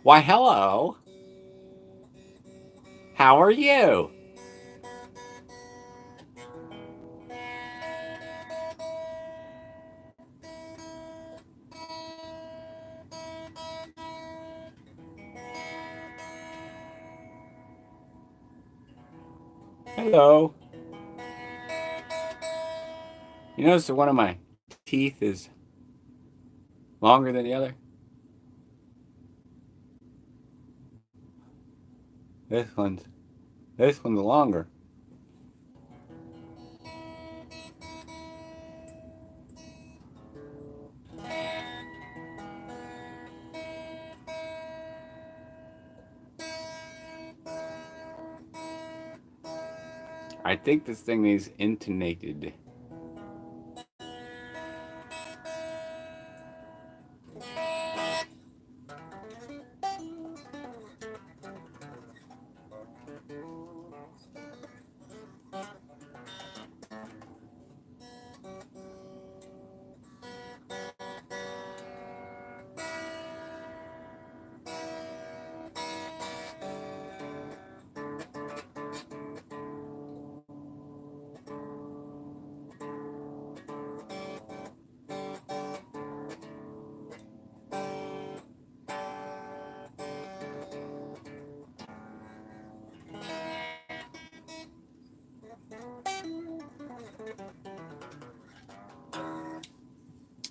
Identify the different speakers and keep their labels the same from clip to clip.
Speaker 1: Why, hello. How are you? Hello. You notice that one of my teeth is longer than the other? This one's this one's longer. I think this thing is intonated.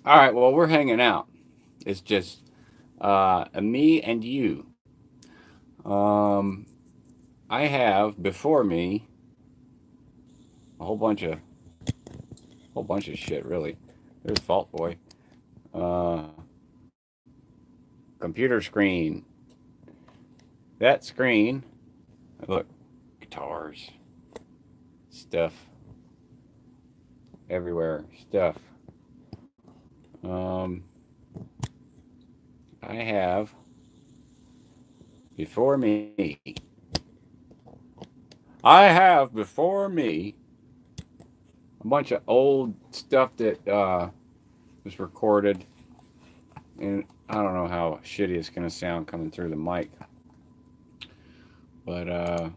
Speaker 1: All right, well, we're hanging out. It's just me and you. Um, I have before me a whole bunch of shit. Really, there's Fault Boy. Uh, Computer screen. That screen. Look, guitars, stuff everywhere. Stuff. Um, I have before me. I have before me a bunch of old stuff that was recorded, and I don't know how shitty it's gonna sound coming through the mic, but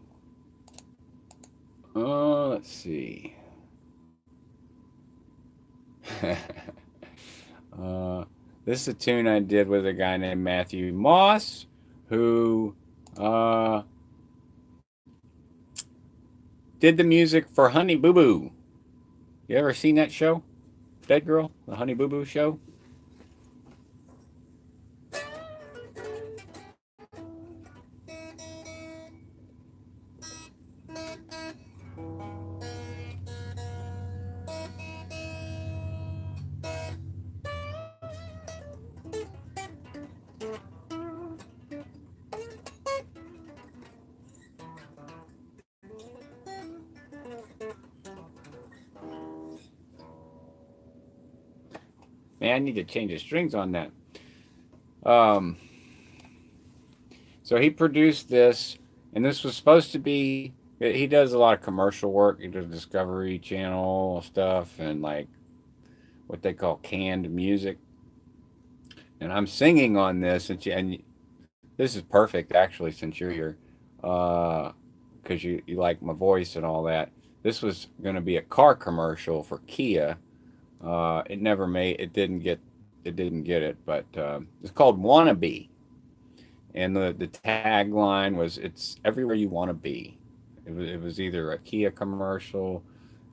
Speaker 1: let's see. uh, this is a tune I did with a guy named Matthew Moss, who uh, did the music for Honey Boo Boo. You ever seen that show? Dead Girl, the Honey Boo Boo show? Man, I need to change the strings on that. Um, so he produced this, and this was supposed to be. He does a lot of commercial work. He does Discovery Channel stuff and like what they call canned music. And I'm singing on this, and this is perfect actually since you're here, because you like my voice and all that. This was going to be a car commercial for Kia. It never made. It didn't get it, but it's called "Wannabe," and the tagline was "It's everywhere you want to be." It was either a Kia commercial,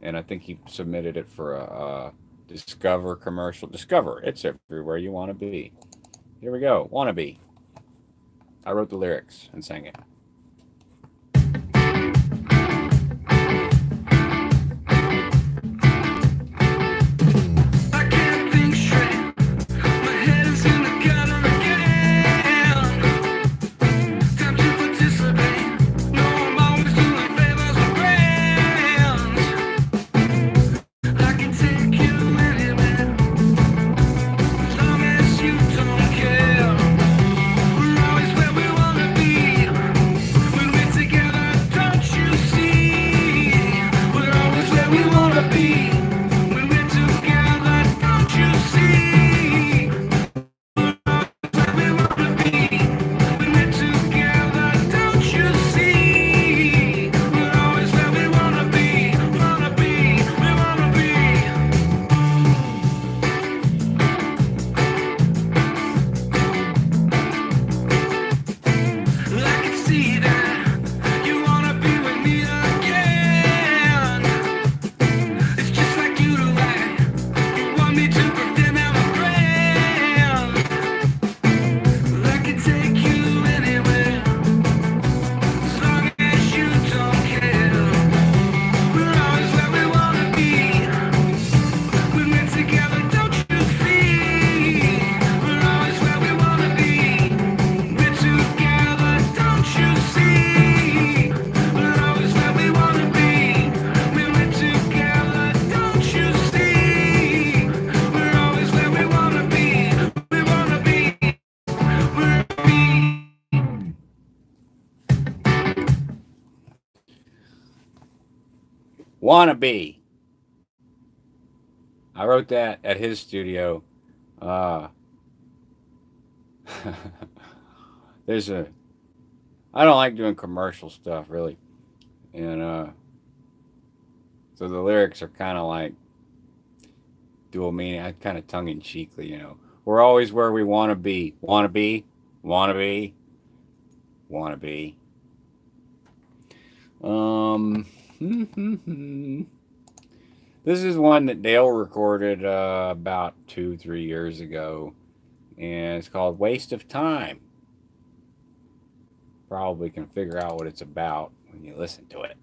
Speaker 1: and I think he submitted it for a Discover commercial. Discover, it's everywhere you want to be. Here we go. Wanna be. I wrote the lyrics and sang it. Wanna be. I wrote that at his studio. Uh, there's a. I don't like doing commercial stuff really, and so the lyrics are kind of like dual meaning. I kind of tongue in cheekly, you know. We're always where we want to be. Want to be. Want to be. Want to be. Um. This is one that Dale recorded about 2-3 years ago, and it's called "Waste of Time." Probably can figure out what it's about when you listen to it.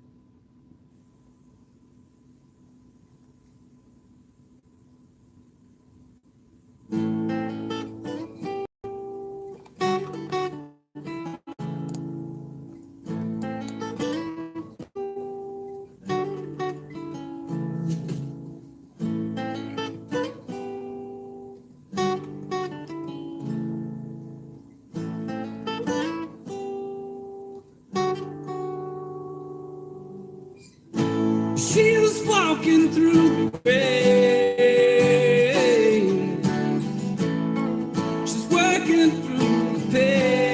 Speaker 2: She was walking through the rain. She's working through the pain.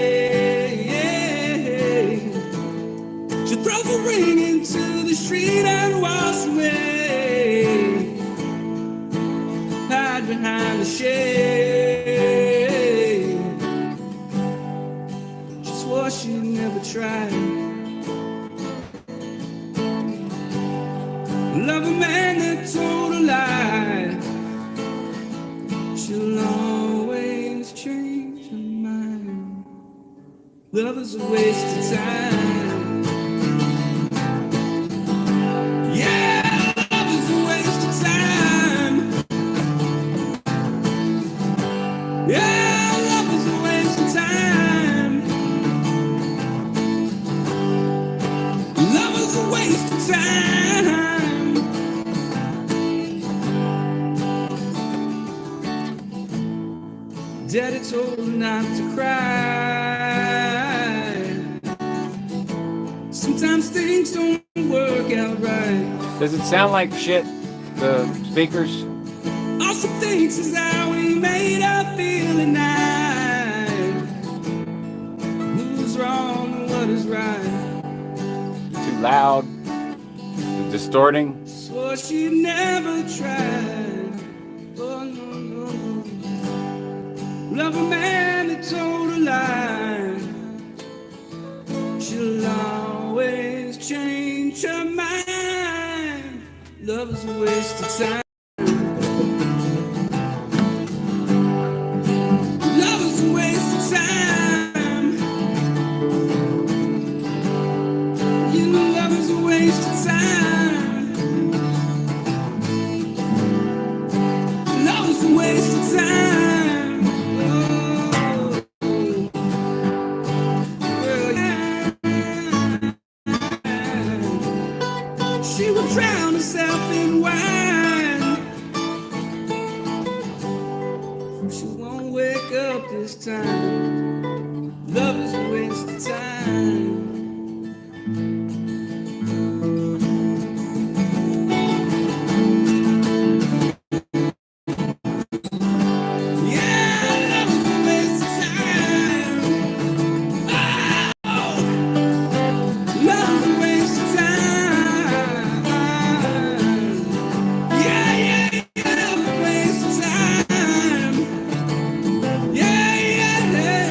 Speaker 2: She throws a ring into the street and walks away. Hide behind the shade. She swore she'd never try. Love a man that told a lie. She'll always change her mind. Love is a waste of time. Yeah, love is a waste of time. Yeah, love is a waste of time. Love is a waste of time. Daddy told her not to cry. Sometimes things don't work out right.
Speaker 1: Does it sound like shit? The speakers?
Speaker 2: All she thinks is how we made her feel at night. Who's wrong and what is right?
Speaker 1: Too loud? Distorting?
Speaker 2: Swore she'd never tried. Oh no, no, no. Love a man that told a lie. She'll always change her mind. Love is a waste of time. Love is a waste of time. You know love is a waste of time. Love is a waste of time. Oh, well, yeah. She would drown herself in wine. She won't wake up this time. Love is a waste of time. Yeah, love is a waste of time. Oh, love is a waste of time. Yeah, yeah, yeah, love is a waste of time. Yeah, yeah, yeah.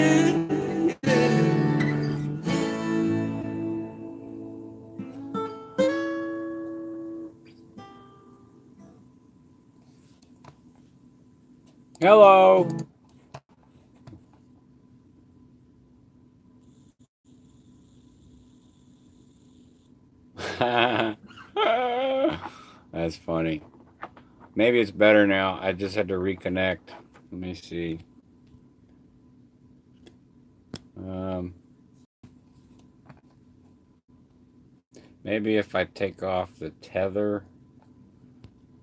Speaker 1: Hello. That's funny. Maybe it's better now. I just had to reconnect. Let me see. Maybe if I take off the tether.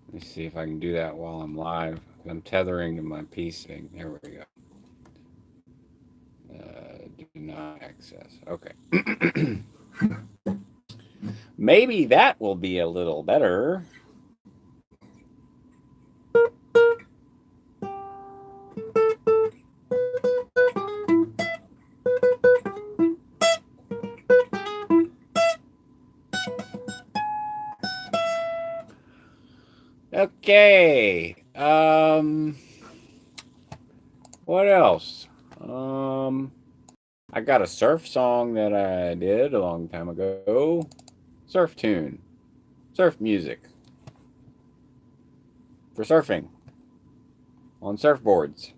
Speaker 1: Let me see if I can do that while I'm live. I'm tethering to my PC. There we go. Do not access. Okay. Maybe that will be a little better. Okay. What else? I got a surf song that I did a long time ago. Surf tune. Surf music. For surfing. On surfboards.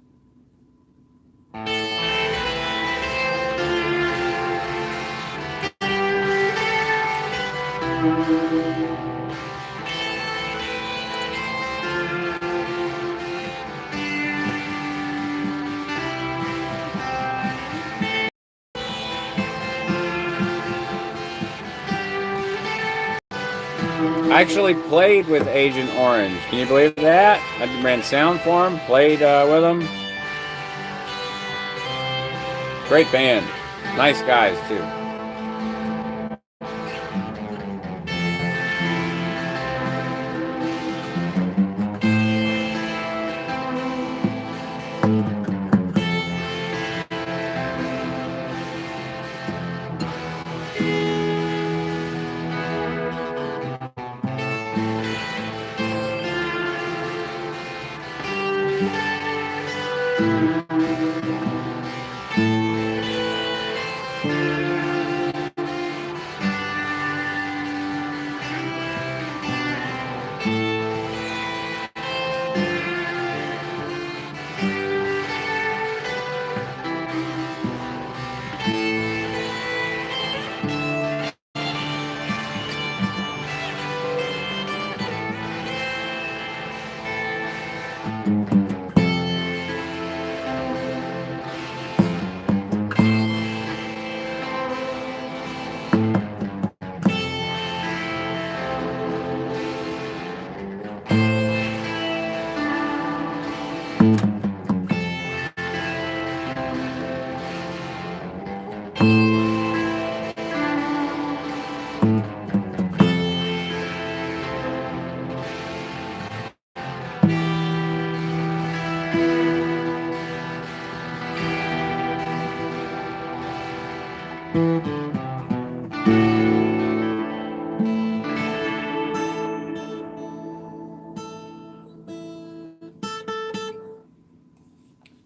Speaker 1: I actually played with Agent Orange. Can you believe that? I ran sound for him, played with him. Great band. Nice guys, too.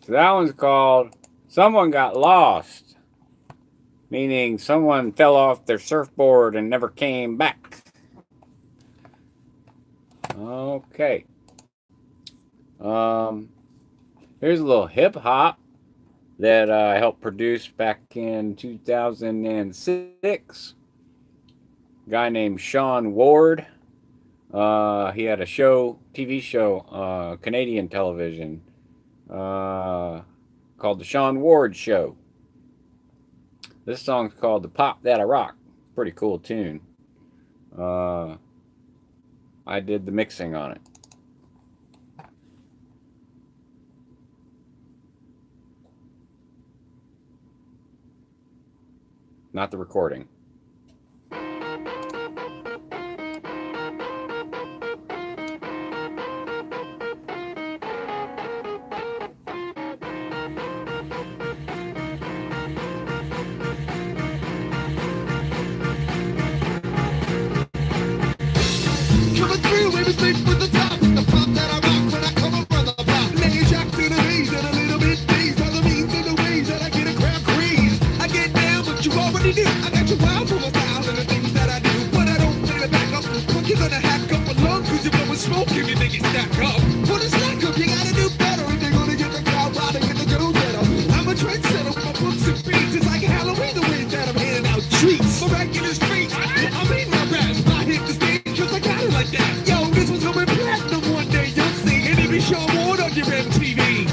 Speaker 1: So that one's called Someone Got Lost, meaning someone fell off their surfboard and never came back. Okay. Here's a little hip hop that I helped produce back in 2006. A guy named Sean Ward. He had a TV show, Canadian television, called The Sean Ward Show. This song's called The Pop That I Rock. Pretty cool tune. I did the mixing on it. Not the recording.
Speaker 3: Coming through, everything with the top. The pop that I rock when I come around the block. Lay jack to the knees and a little bit dazed. All the means and the ways that I get a crowd craze. I get down, but you already knew. I got you wild from a style and the things that I do. But I don't play the back up. Quick, you're gonna hack up a lung, cause you're blowing smoke if you think it stack up. Put a slack up, you gotta do better. If you're gonna get the crowd wild and get the girl better. I'm a trendsetter with my books and beats. It's like Halloween the way that I'm handing out treats. Miraculous feats. I mean my raps. I hit the stage cause I got it like that. Yo, this was going platinum one day, you'll see. And if you show more on your MTV.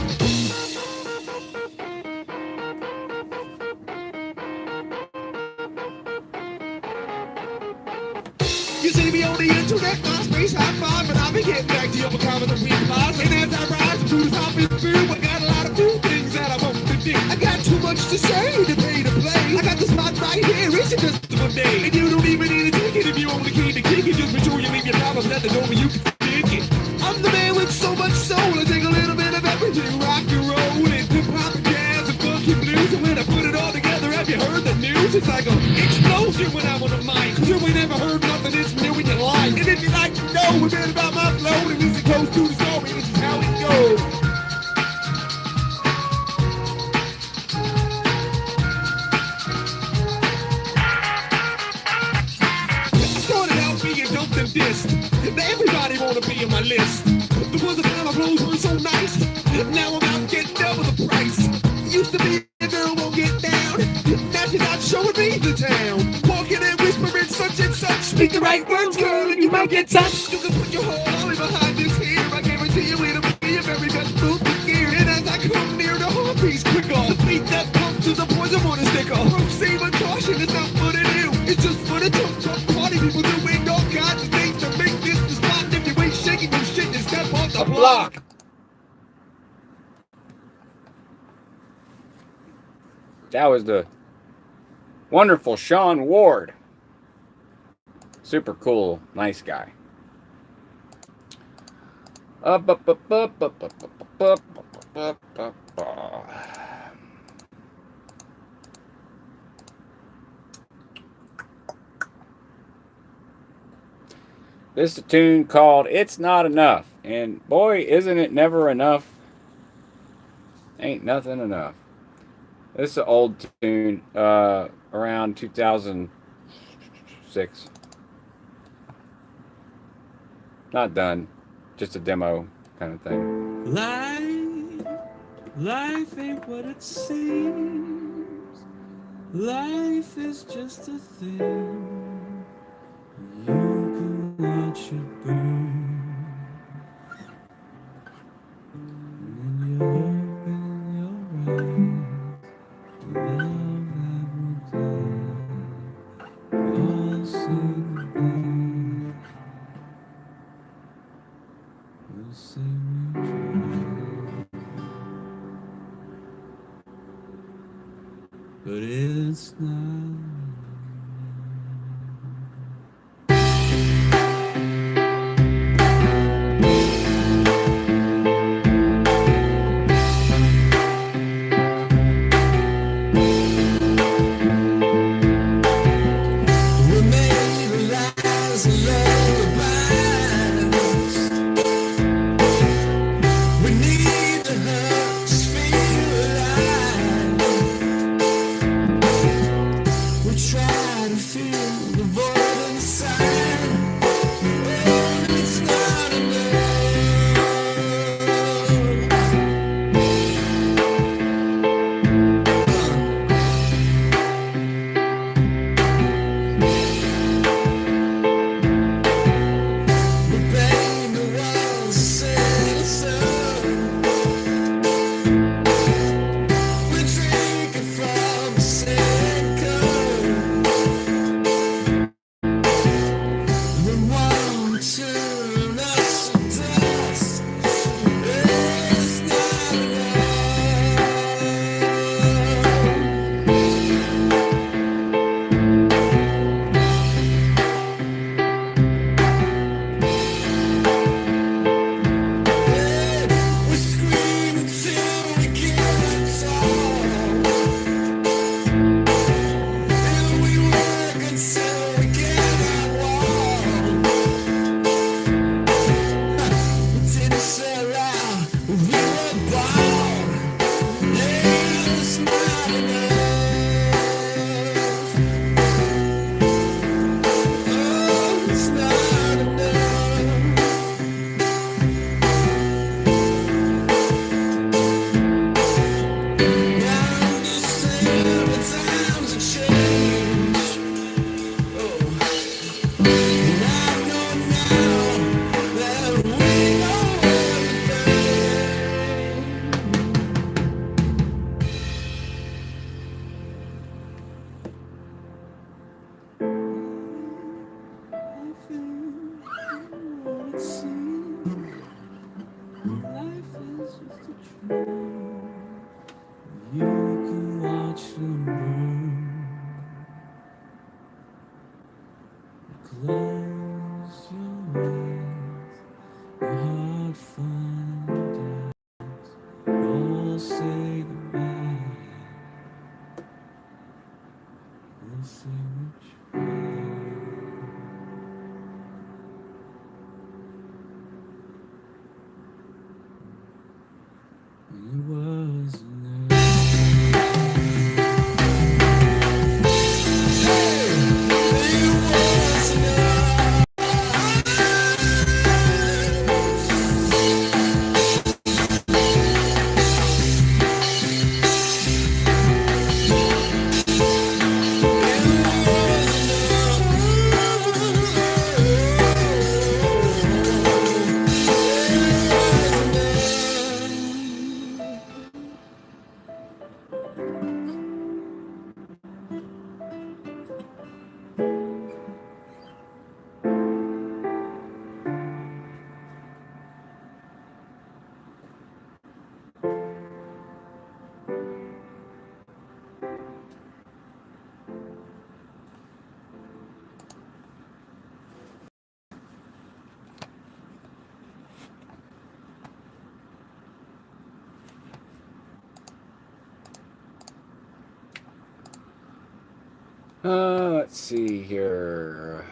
Speaker 3: You see me on the internet, MySpace, high five, but I'll be getting back to your comments and replies. And as I rise through the top and through, I got a lot of new things that I want to do. I got too much to say to pay to play. I got the spot right here, it's your festival day. And you don't even need a ticket if you only came to kick it. Just make sure you leave your problems at the door when you can dig it. I'm the man with so much soul, I take a little bit of everything, rock and roll, and hip hop and jazz and funky blues. And when I put it all together, have you heard the news? It's like an explosion when I'm on the mic. Cause you ain't never heard nothing this new in your life. And if you'd like to know a bit about my flow, then listen close to the story, this is how it goes. I started out being dumped and dissed. Now everybody wanna be on my list. There was a time my clothes were so nice. Now I'm out getting double the price. Used to be a girl won't get down. Now she's out showing me the town. Walking and whispering such and such. Speak the right words, girl, and you might get touched. You can put your whole army behind this here. I guarantee you it'll be your very best move to gear. And as I come near the heartbeats quicker, the beat that pumps to the poison on a sticker. Proceed with caution, it's not for the new. It's just for the tough party people doing all kinds of things to make this the spot. If you ain't shaking your shit, then step off the block.
Speaker 1: That was the wonderful Sean Ward. Super cool, nice guy. This is a tune called It's Not Enough. And boy, isn't it never enough. Ain't nothing enough. This is an old tune, around 2006. Not done, just a demo kind of thing.
Speaker 2: Life ain't what it seems. Life is just a thing. You can watch it burn. When you open your eyes, love that will die. You'll see goodbye. We'll say we tried, but it's not. Life is just a dream. You can watch them burn. Close your eyes, your heart finally dies. We'll say goodbye. We'll say which way. And it wasn't there. Let's see here.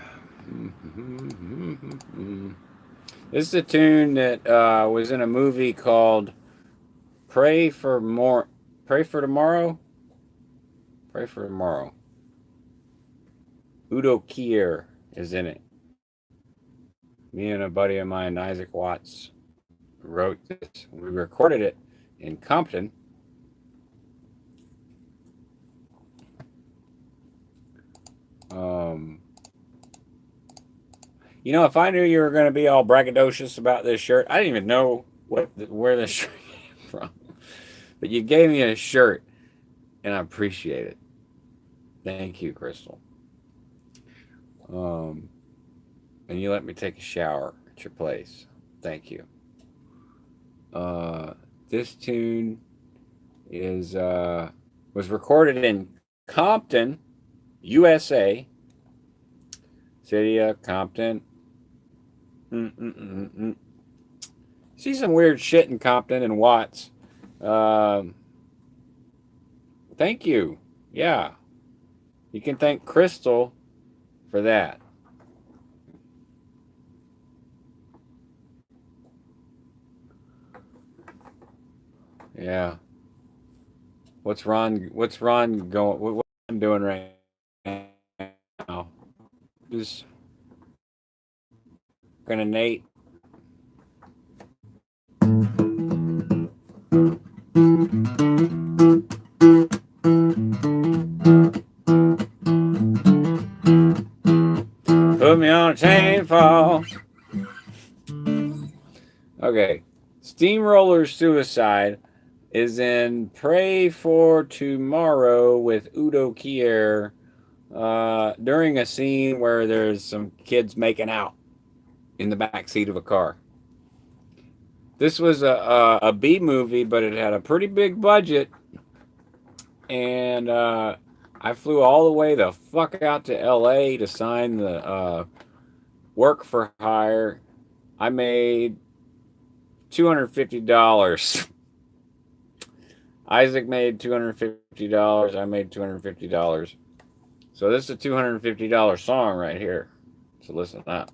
Speaker 2: This is a tune that was in a movie called Pray for Tomorrow. Pray for Tomorrow. Udo Kier is in it. Me and a buddy of mine, Isaac Watts, wrote this. We recorded it in Compton. You know, if I knew you were going to be all braggadocious about this shirt, I didn't even know where this shirt came from. But you gave me a shirt, and I appreciate it. Thank you, Crystal. And you let me take a shower at your place. Thank you. This tune is was recorded in Compton, USA. City of Compton. See some weird shit in Compton and Watts. Thank you. Yeah. You can thank Crystal for that. Yeah. What's Ron going? What's Ron doing right now? Just gonna Nate. Put me on a chain fall. Okay. Steamroller Suicide is in Pray for Tomorrow with Udo Kier during a scene where there's some kids making out in the back seat of a car. This was a B movie, but it had a pretty big budget, and I flew all the way the fuck out to LA to sign the work for hire. I made $250. Isaac made $250. I made $250. So this is a $250 song right here. So listen up.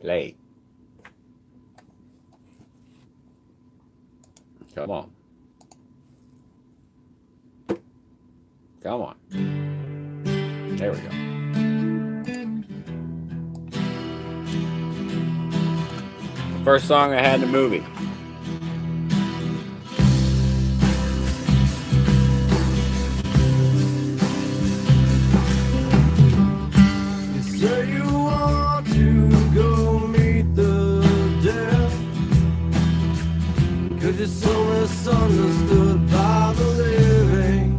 Speaker 2: Play. Come on. Come on. There we go. The first song I had in the movie. You say you want to go meet the dead, 'cause you're so misunderstood by the living.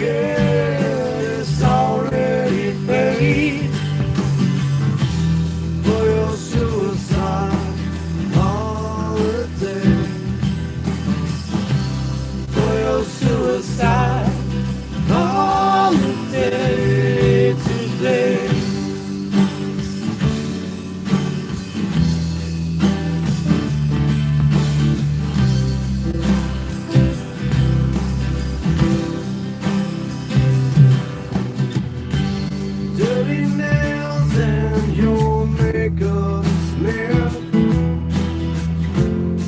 Speaker 3: is already paid for your suicide holiday. For your suicide holiday today. Dirty nails and your makeup smear.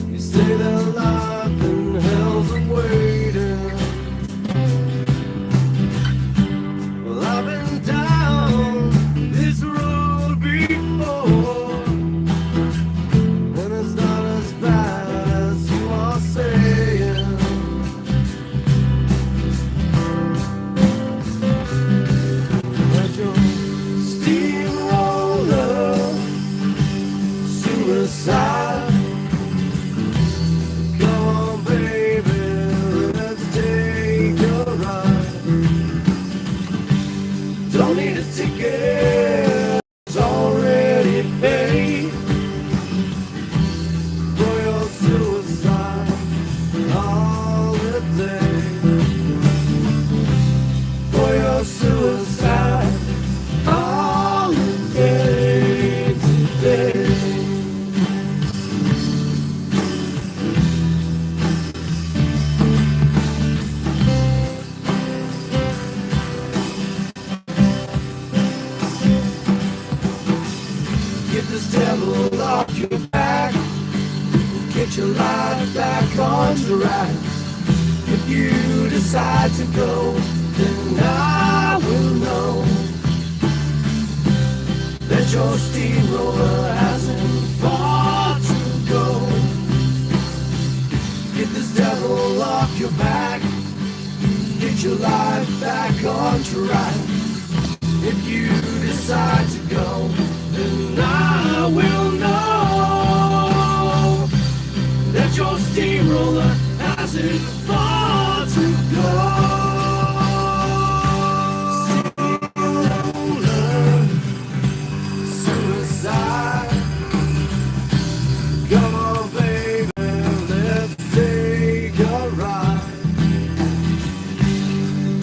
Speaker 3: You say that life in hell's awaiting. Well, I've been down this road before, and it's not as bad as you are saying. But your steamroller suicide. Come on, baby, let's take a ride. Don't need a ticket, it's already paid for your suicide holiday. For your suicide holiday today. Get this devil off your back. Get your life back on track. If you decide to go, then I will know that your steamroller hasn't far to go. Get this devil off your back. Get your life back on track. If you decide to go, then I will know that your steamroller hasn't far to go. Steamroller suicide. Come on, baby, let's take a ride.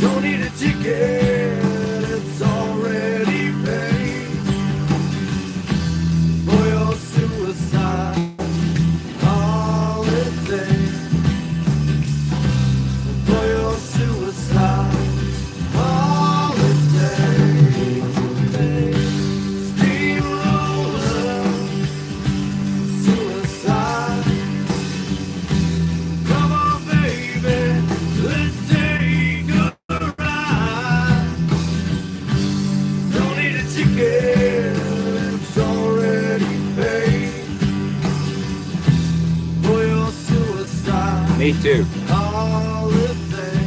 Speaker 3: Don't need a ticket, it's already paid for your suicide holiday. For your suicide holiday today. Steamroller suicide. Come on, baby, let's take a ride. Don't need a ticket, it's already paid for your suicide
Speaker 1: Me too.
Speaker 3: holiday.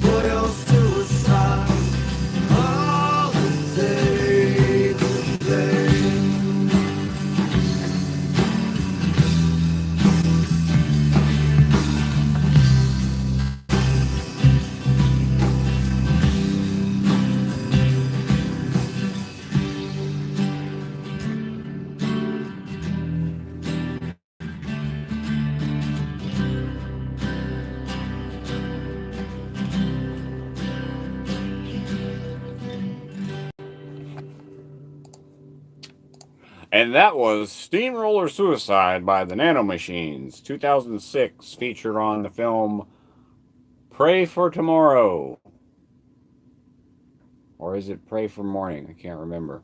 Speaker 3: For your suicide holiday today.
Speaker 1: And that was Steamroller Suicide by the Nanomachines, 2006, featured on the film Pray for Tomorrow. Or is it Pray for Morning? I can't remember.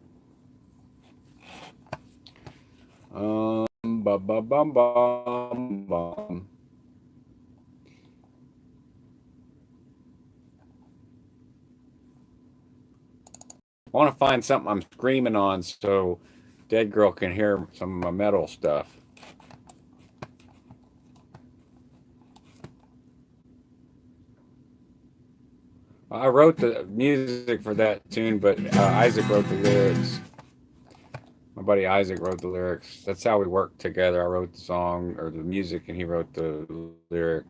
Speaker 1: Bum, bum, bum, bum, bum. I want to find something I'm screaming on so Dead Girl can hear some of my metal stuff. I wrote the music for that tune, but Isaac wrote the lyrics. My buddy Isaac wrote the lyrics. That's how we worked together. I wrote the song or the music, and he wrote the lyrics.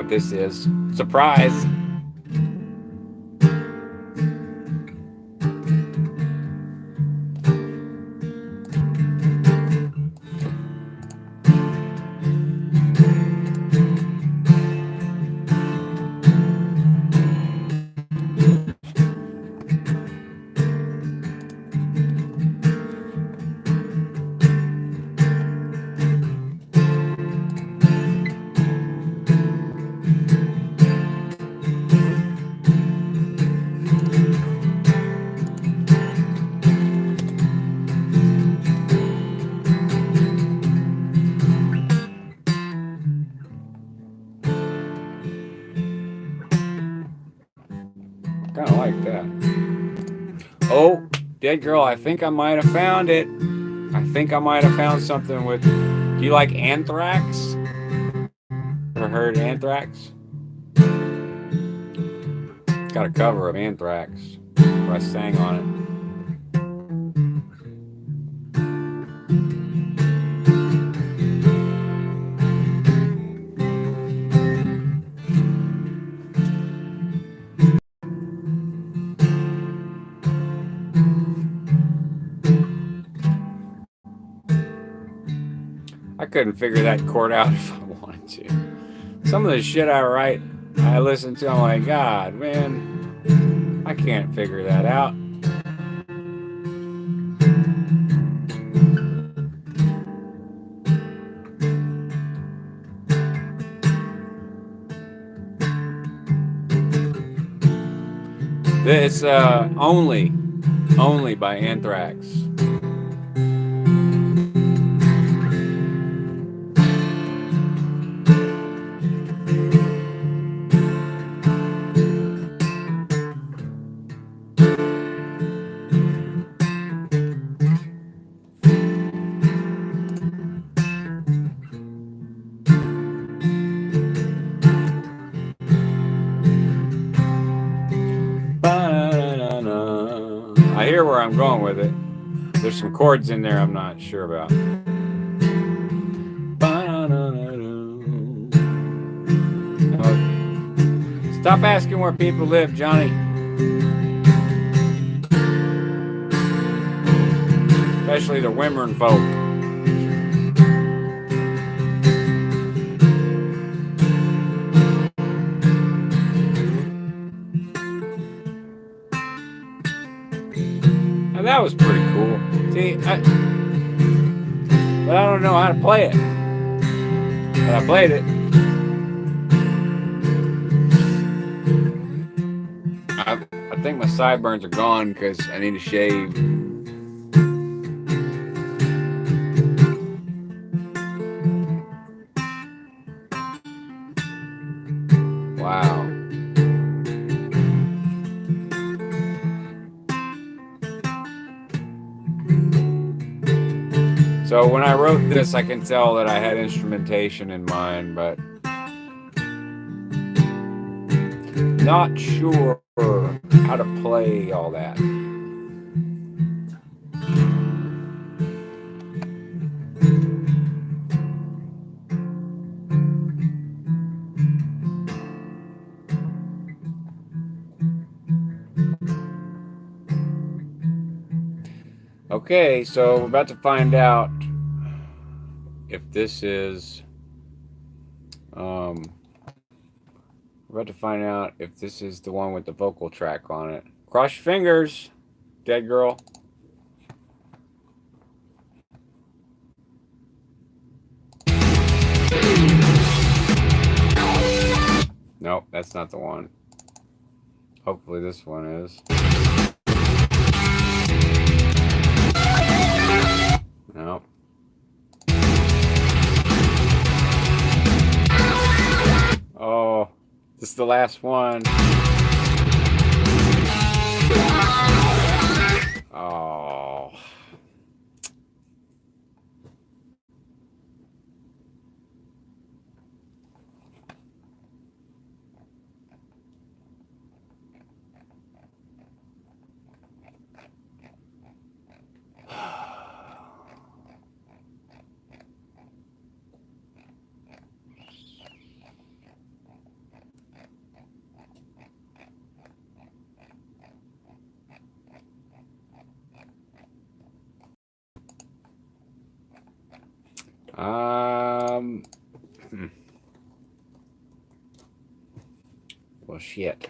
Speaker 1: what this is. Surprise! Kind of like that. Oh, dead girl, I think I might have found it. I think I might have found something with... Do you like Anthrax? Ever heard Anthrax? It's got a cover of Anthrax where I sang on it. I couldn't figure that chord out if I wanted to. Some of the shit I write, I listen to, I'm like, God, man, I can't figure that out. It's only by Anthrax. I hear where I'm going with it. There's some chords in there I'm not sure about. Stop asking where people live, Johnny. Especially the Wimmern folk. Now that was pretty cool. See, but I don't know how to play it. But I played it. I think my sideburns are gone because I need to shave. Wow. So when I wrote this, I can tell that I had instrumentation in mind, but not sure how to play all that. Okay, so we're about to find out if this is we're about to find out if this is the one with the vocal track on it. Cross your fingers, dead girl. Nope, that's not the one. Hopefully this one is. Nope. Oh, this is the last one. Oh. Hmm. Well, shit.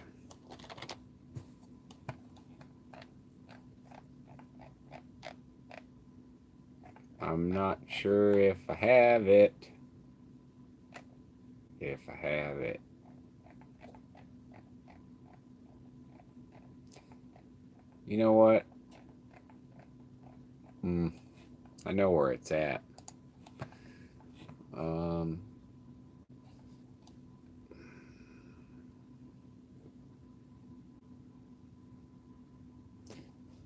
Speaker 1: I'm not sure if I have it. If I have it. You know what? I know where it's at.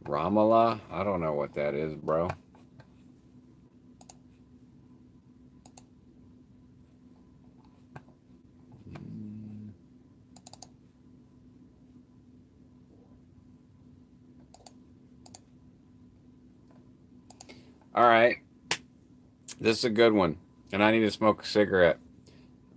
Speaker 1: Ramallah? I don't know what that is, bro. All right. This is a good one. And I need to smoke a cigarette.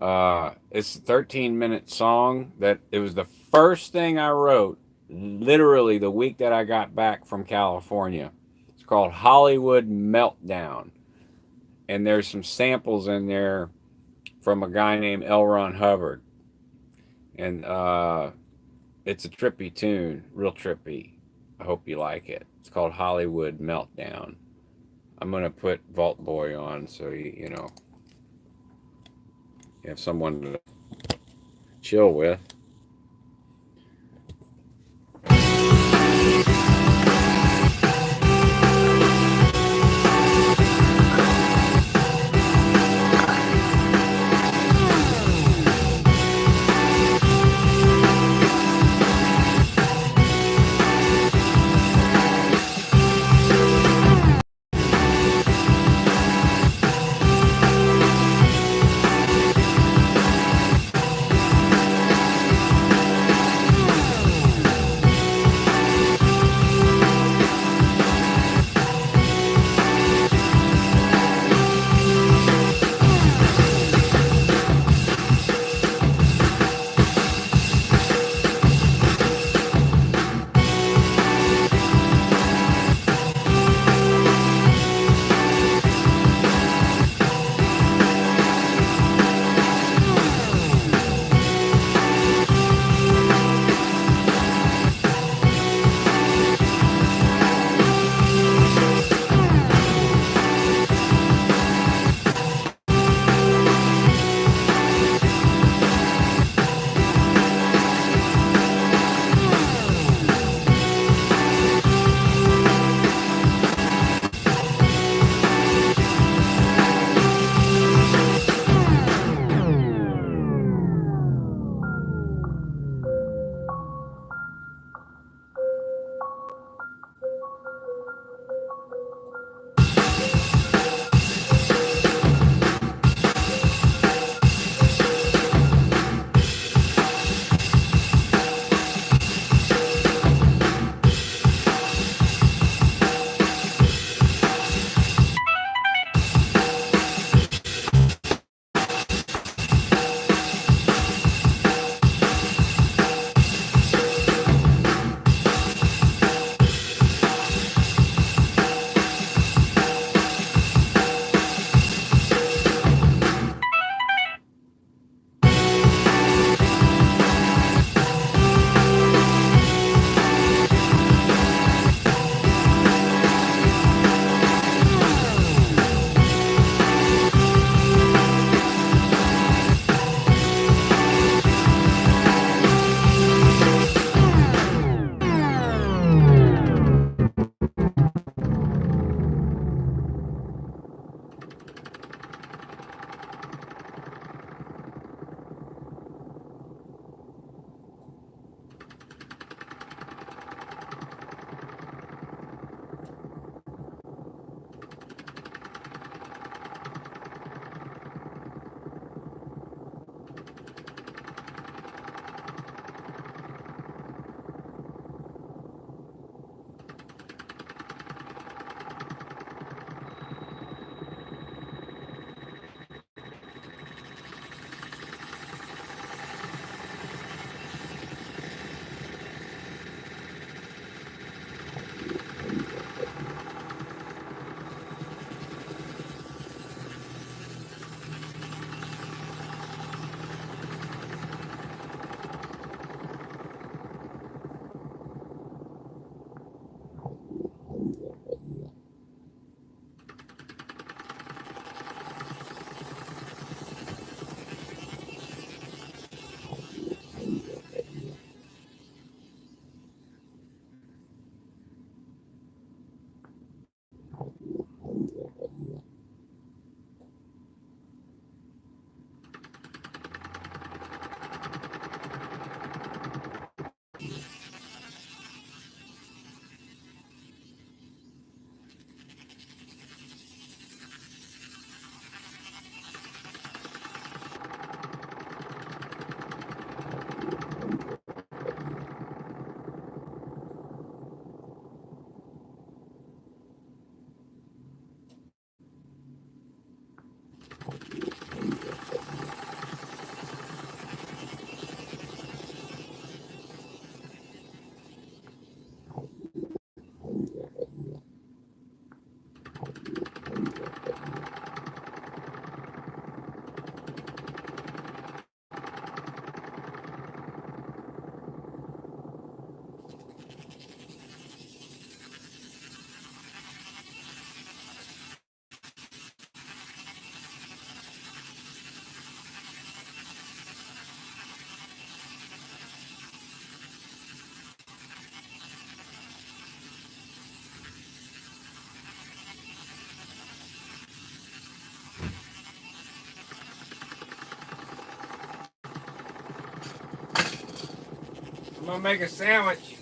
Speaker 1: It's a 13-minute song that it was the first thing I wrote literally the week that I got back from California. It's called Hollywood Meltdown. And there's some samples in there from a guy named L. Ron Hubbard. And it's a trippy tune, real trippy. I hope you like it. It's called Hollywood Meltdown. I'm going to put Vault Boy on so you know, you have someone to chill with. I'm gonna make a sandwich.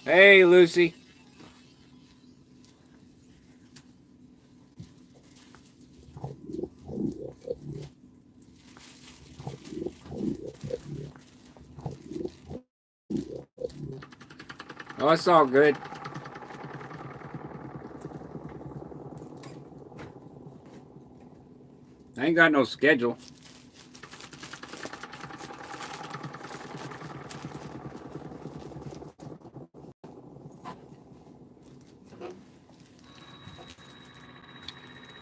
Speaker 1: Hey, Lucy. Oh, it's all good. I ain't got no schedule.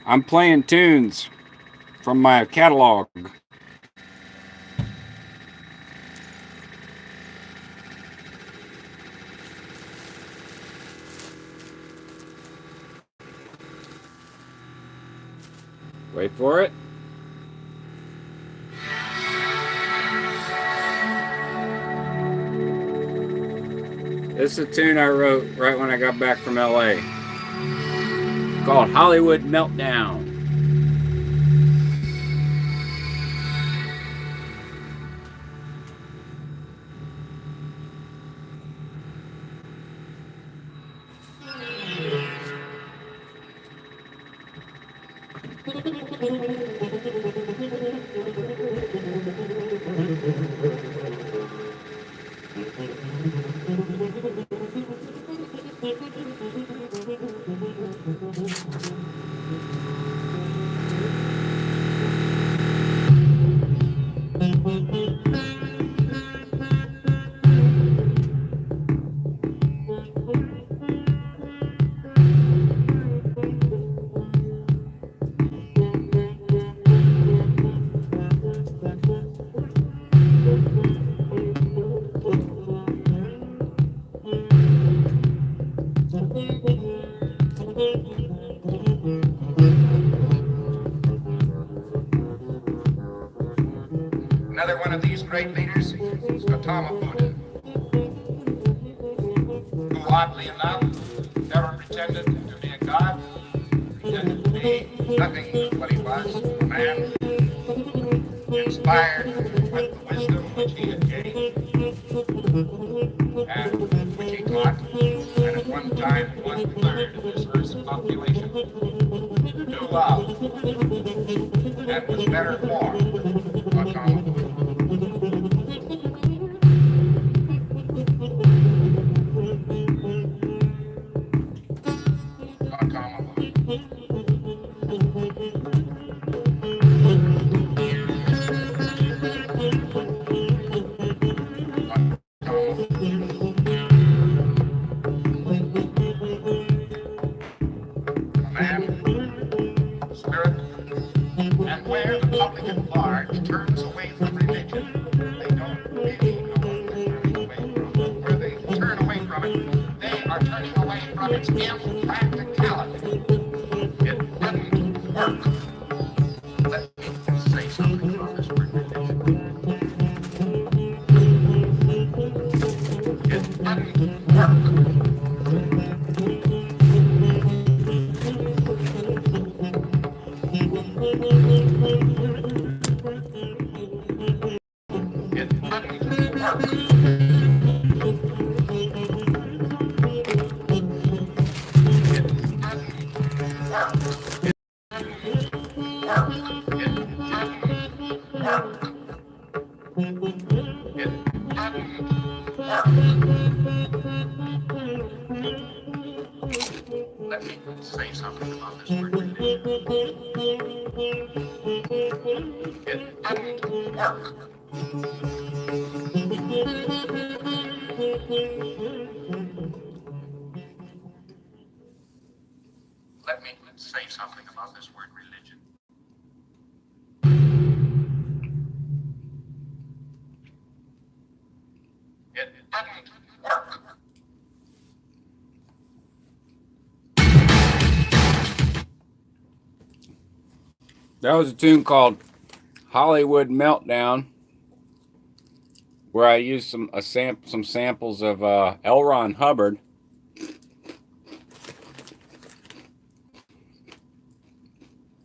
Speaker 1: I'm playing tunes from my catalog. Wait for it. This is a tune I wrote right when I got back from LA. It's called Hollywood Meltdown.
Speaker 4: Another one of these great leaders is Gautama Buddha, who oddly enough never pretended to be a god, pretended to be nothing but what he was, a man inspired with the wisdom which he had gained and which he taught, and at one time was declared in this earth's population to love and was better formed, Gautama Buddha. Spirit, and where the public at large turns away from religion, they don't really know what they're turning away from. Where they turn away from it, they are turning away from its impracticality. It doesn't work. Let me say something about this word religion. It doesn't work. Let me say something about this word religion. It doesn't work. say something about this word religion. It didn't work.
Speaker 1: That was a tune called Hollywood Meltdown, where I used some samples of L. Ron Hubbard.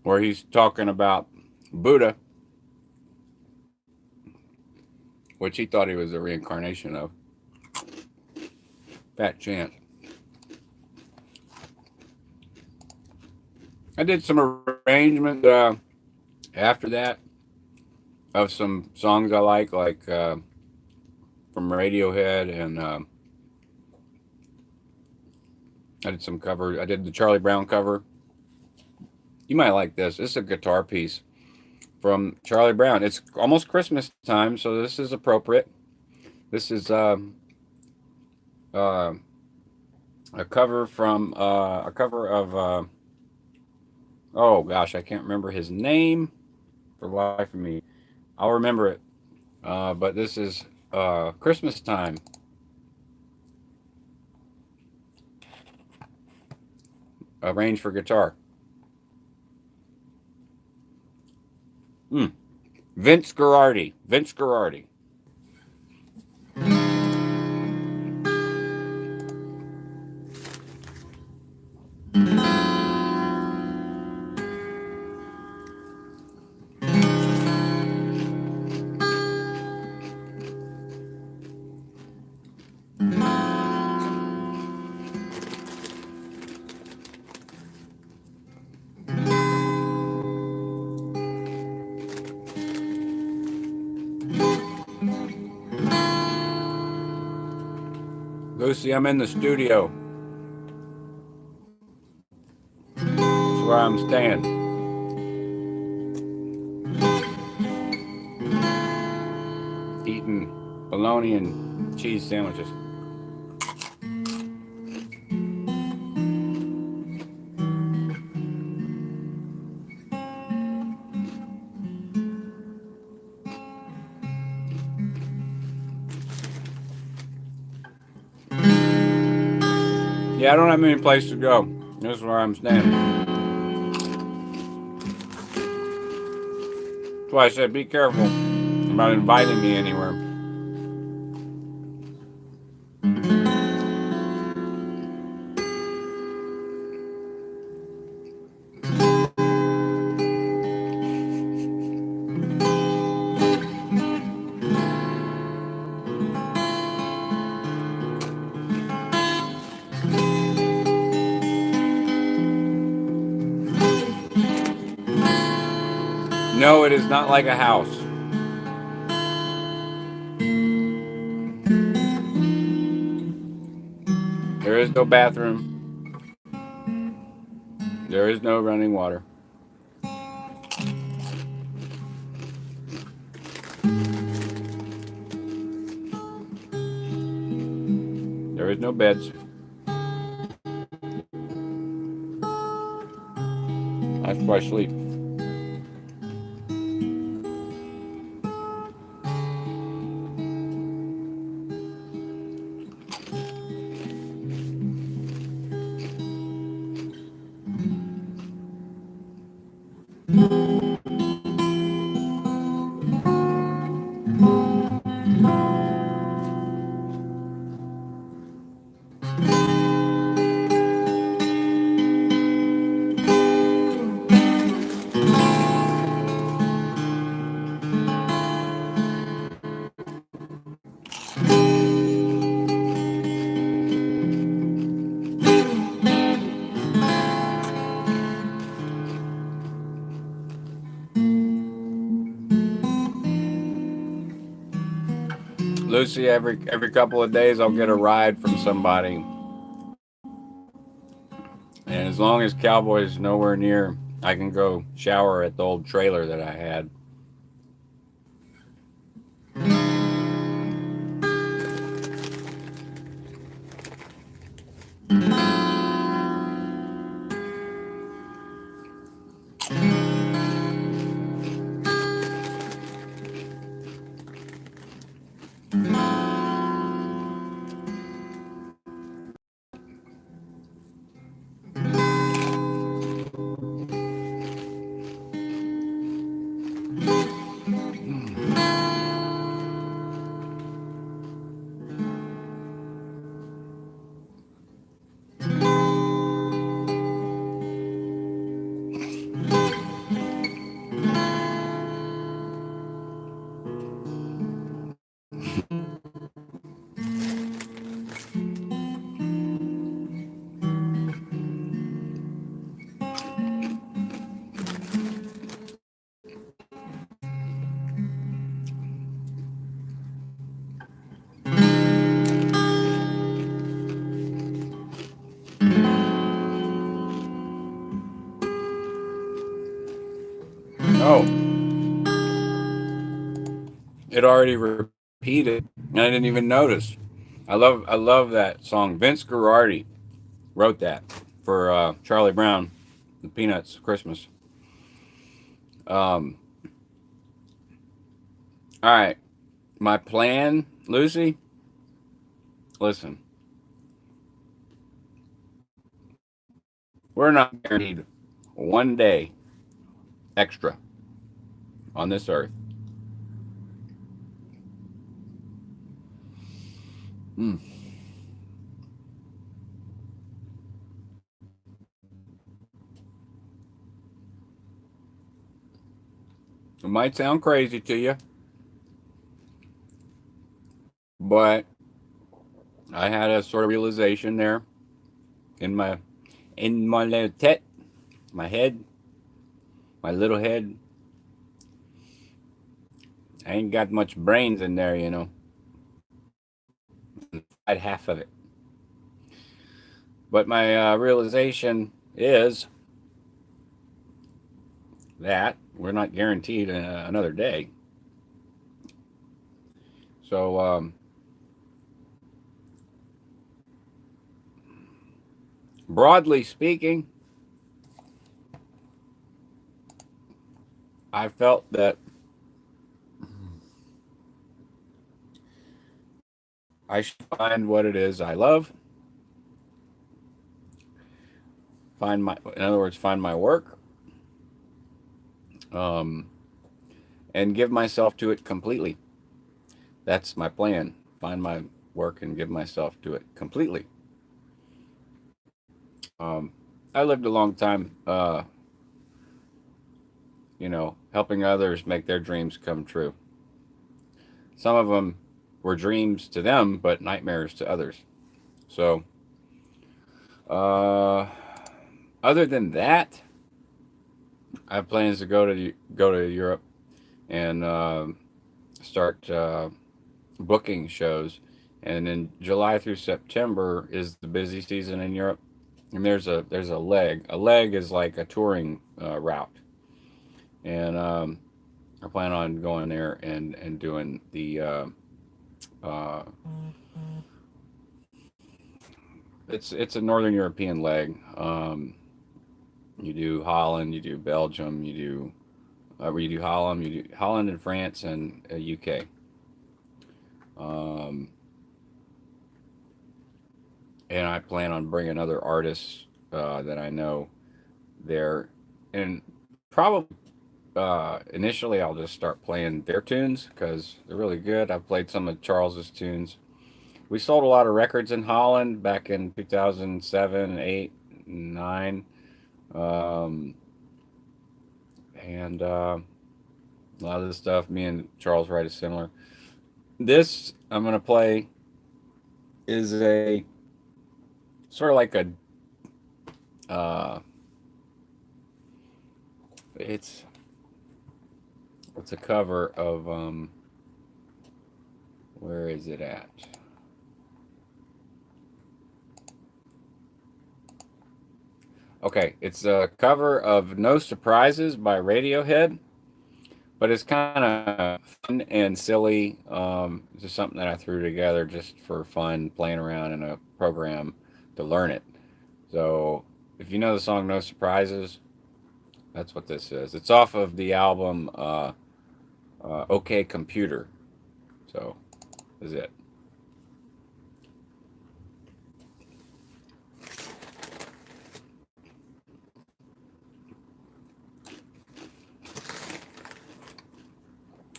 Speaker 1: Where he's talking about Buddha, which he thought he was a reincarnation of. Fat chance. I did some arrangement after that of some songs I like from Radiohead, and I did some cover. I did the Charlie Brown cover. You might like this. This is a guitar piece from Charlie Brown. It's almost Christmas time, so this is appropriate. This is a cover of oh gosh, I can't remember his name for the life of me. I'll remember it. But this is Christmas time. Arranged for guitar. Vince Guaraldi. Vince Guaraldi. Lucy, I'm in the studio. That's where I'm staying. Eating bologna and cheese sandwiches. Yeah, I don't have any place to go. This is where I'm staying. That's why I said be careful about inviting me anywhere. No, it is not like a house. There is no bathroom. There is no running water. There is no beds. That's where I sleep. Lucy, every couple of days I'll get a ride from somebody. And as long as Cowboy's nowhere near, I can go shower at the old trailer that I had. Oh, it already repeated. I didn't even notice. I love that song. Vince Guaraldi wrote that for Charlie Brown, the Peanuts Christmas. Um, all right, my plan, Lucy. Listen, we're not guaranteed one day extra on this earth. Mm. It might sound crazy to you, but I had a sort of realization there in my little my head, my little head. I ain't got much brains in there, you know. I'd half of it. But my realization is that we're not guaranteed another day. So, broadly speaking, I felt that I should find what it is I love. In other words, find my work, um, and give myself to it completely. That's my plan. Find my work and give myself to it completely. Um, I lived a long time, helping others make their dreams come true. Some of them were dreams to them, but nightmares to others. So, uh, other than that, I have plans to go to Europe and start booking shows. And in July through September is the busy season in Europe. And there's a leg. A leg is like a touring route, and I plan on going there and doing the. Uh, it's a Northern European leg. You do Holland, you do Belgium, you do Holland, you do Holland and France and UK. Um, and I plan on bringing other artists that I know there, and probably initially I'll just start playing their tunes because they're really good. I've played some of Charles's tunes. We sold a lot of records in Holland back in 2007, 8, 9. Um, and a lot of the stuff me and Charles write is similar. This I'm going to play is a sort of like a uh, it's a cover of where is it at? Okay, it's a cover of No Surprises by Radiohead, but it's kind of fun and silly. It's just something that I threw together just for fun, playing around in a program to learn it. So if you know the song No Surprises, that's what this is. It's off of the album OK Computer. So this is it.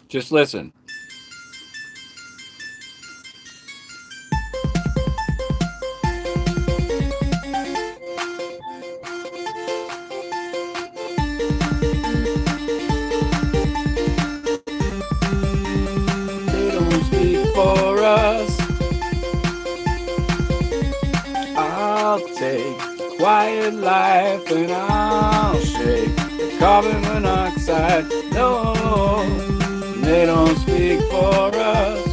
Speaker 1: Just listen. They don't speak for us. I'll take quiet life and I'll shake the carbon monoxide. No, they don't speak for us.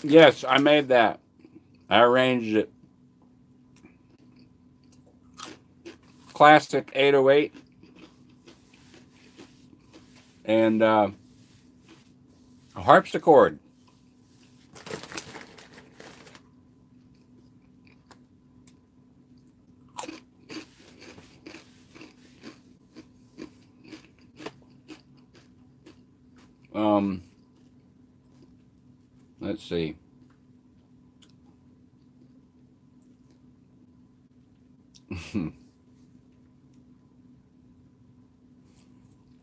Speaker 1: Yes, I made that. I arranged it. Classic 808. And a harpsichord. Let's see.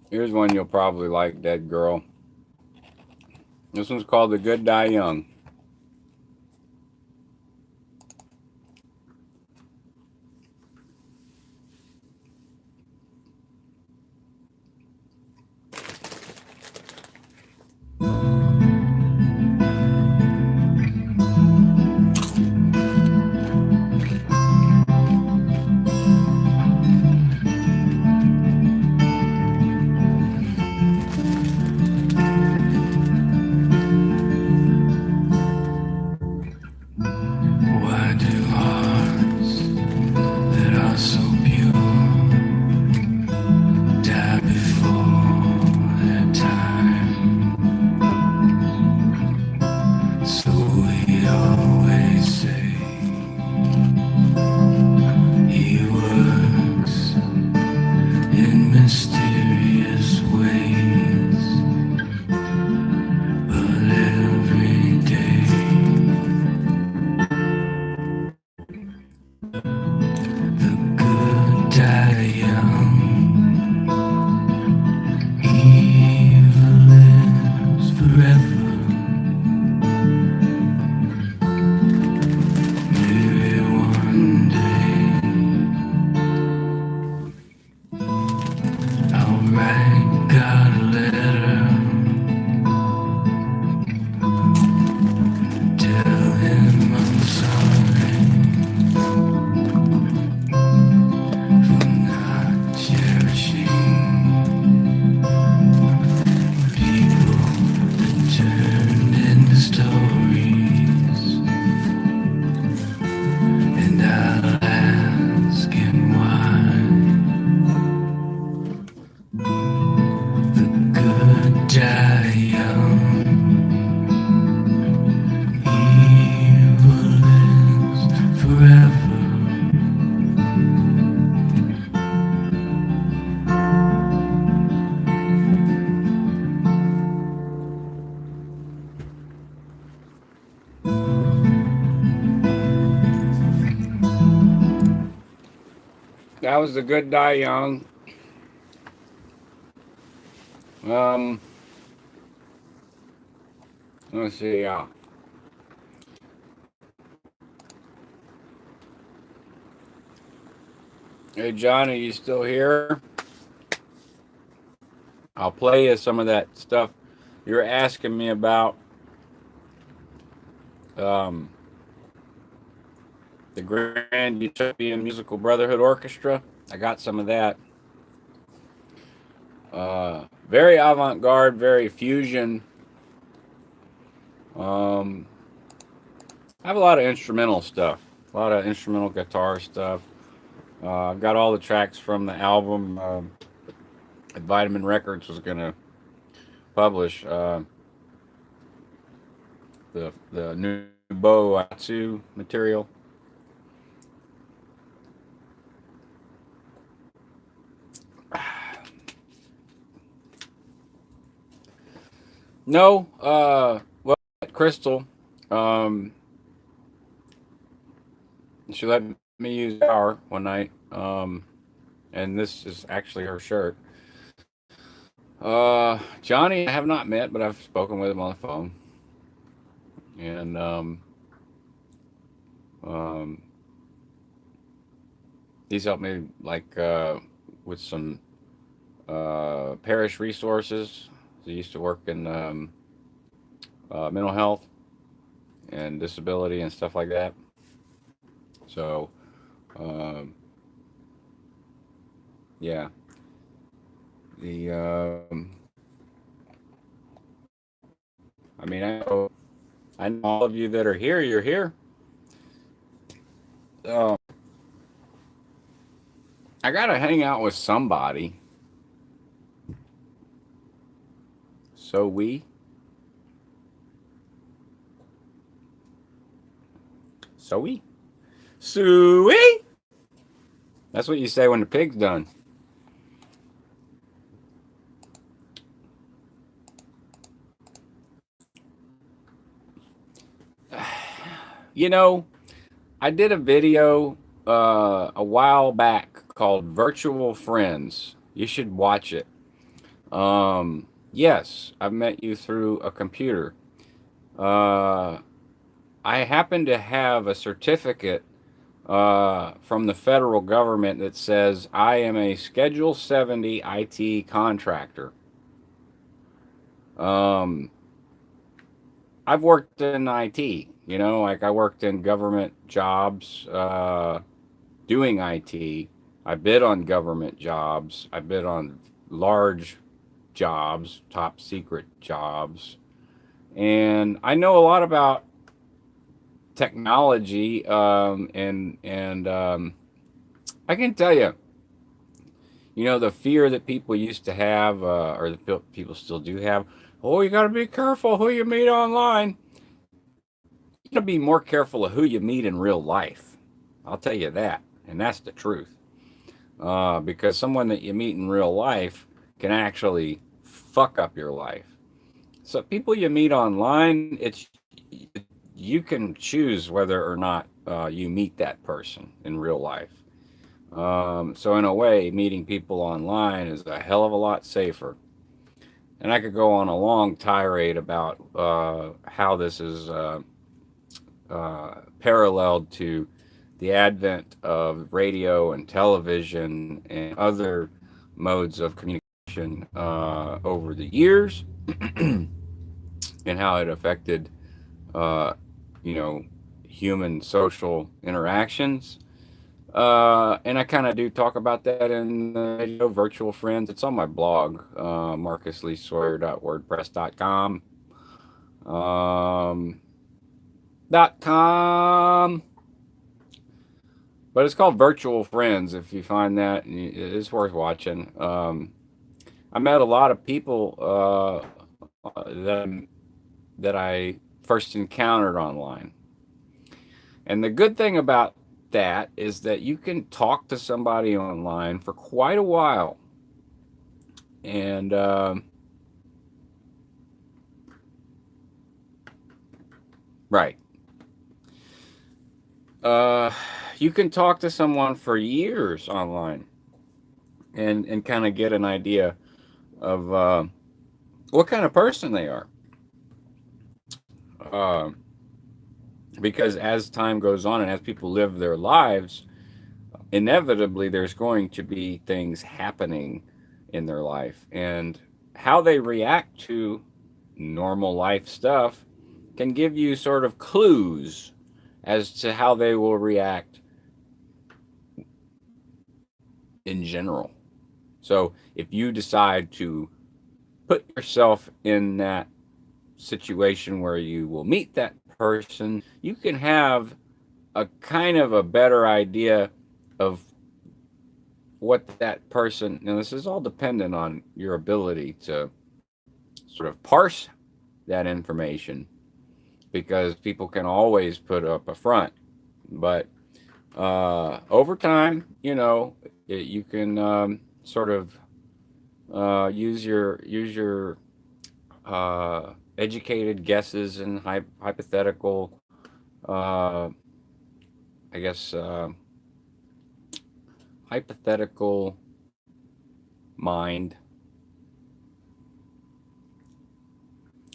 Speaker 1: Here's one you'll probably like, Dead Girl. This one's called The Good Die Young.
Speaker 3: Why do hearts that are so pure die before their time? So we always say he works in mysterious ways, but every day the good die young. Evil lives forever. Maybe one day I'll write God a letter, tell him I'm sorry for not cherishing people that turned into stories, and I'll ask him why the good die young. Evil lives forever.
Speaker 1: That was The Good Die Young. Let's see. Hey, John, are you still here? I'll play you some of that stuff you're asking me about. Um, the Grand Utopian Musical Brotherhood Orchestra. I got some of that. Very avant-garde, very fusion. I have a lot of instrumental stuff, a lot of instrumental guitar stuff. I've got all the tracks from the album that Vitamin Records was going to publish. The new Bo Atsu material. No, well, Crystal, um, she let me use power one night, and this is actually her shirt. Johnny, I have not met, but I've spoken with him on the phone, and um, he's helped me like with some parish resources. He used to work in mental health and disability and stuff like that. So, um, yeah, the I mean, I know all of you that are here, you're here. I got to hang out with somebody. So we. Suey. That's what you say when the pig's done. You know, I did a video a while back called Virtual Friends. You should watch it. Yes, I've met you through a computer. I happen to have a certificate from the federal government that says I am a Schedule 70 IT contractor. I've worked in IT, like I worked in government jobs doing IT. I bid on government jobs. I bid on large jobs, top secret jobs. And I know a lot about technology, and I can tell you, the fear that people used to have, or the people still do have. Oh, you got to be careful who you meet online. You got to be more careful of who you meet in real life. I'll tell you that, and that's the truth. Because someone that you meet in real life can actually fuck up your life. So people you meet online, you can choose whether or not you meet that person in real life. So in a way, meeting people online is a hell of a lot safer. And I could go on a long tirade about how this is paralleled to the advent of radio and television and other modes of communication over the years, and how it affected, human social interactions. And I kind of do talk about that in the video, Virtual Friends. It's on my blog, marcusleesawyer.wordpress.com. .com. But it's called Virtual Friends. If you find that, it's worth watching. I met a lot of people that I first encountered online. And the good thing about that is that you can talk to somebody online for quite a while. And right. You can talk to someone for years online and kind of get an idea of what kind of person they are. Because as time goes on and as people live their lives, inevitably there's going to be things happening in their life. And how they react to normal life stuff can give you sort of clues as to how they will react in general. So if you decide to put yourself in that situation where you will meet that person, you can have a kind of a better idea of what that person, and this is all dependent on your ability to sort of parse that information, because people can always put up a front, but over time, you can sort of use your educated guesses and hypothetical, hypothetical mind.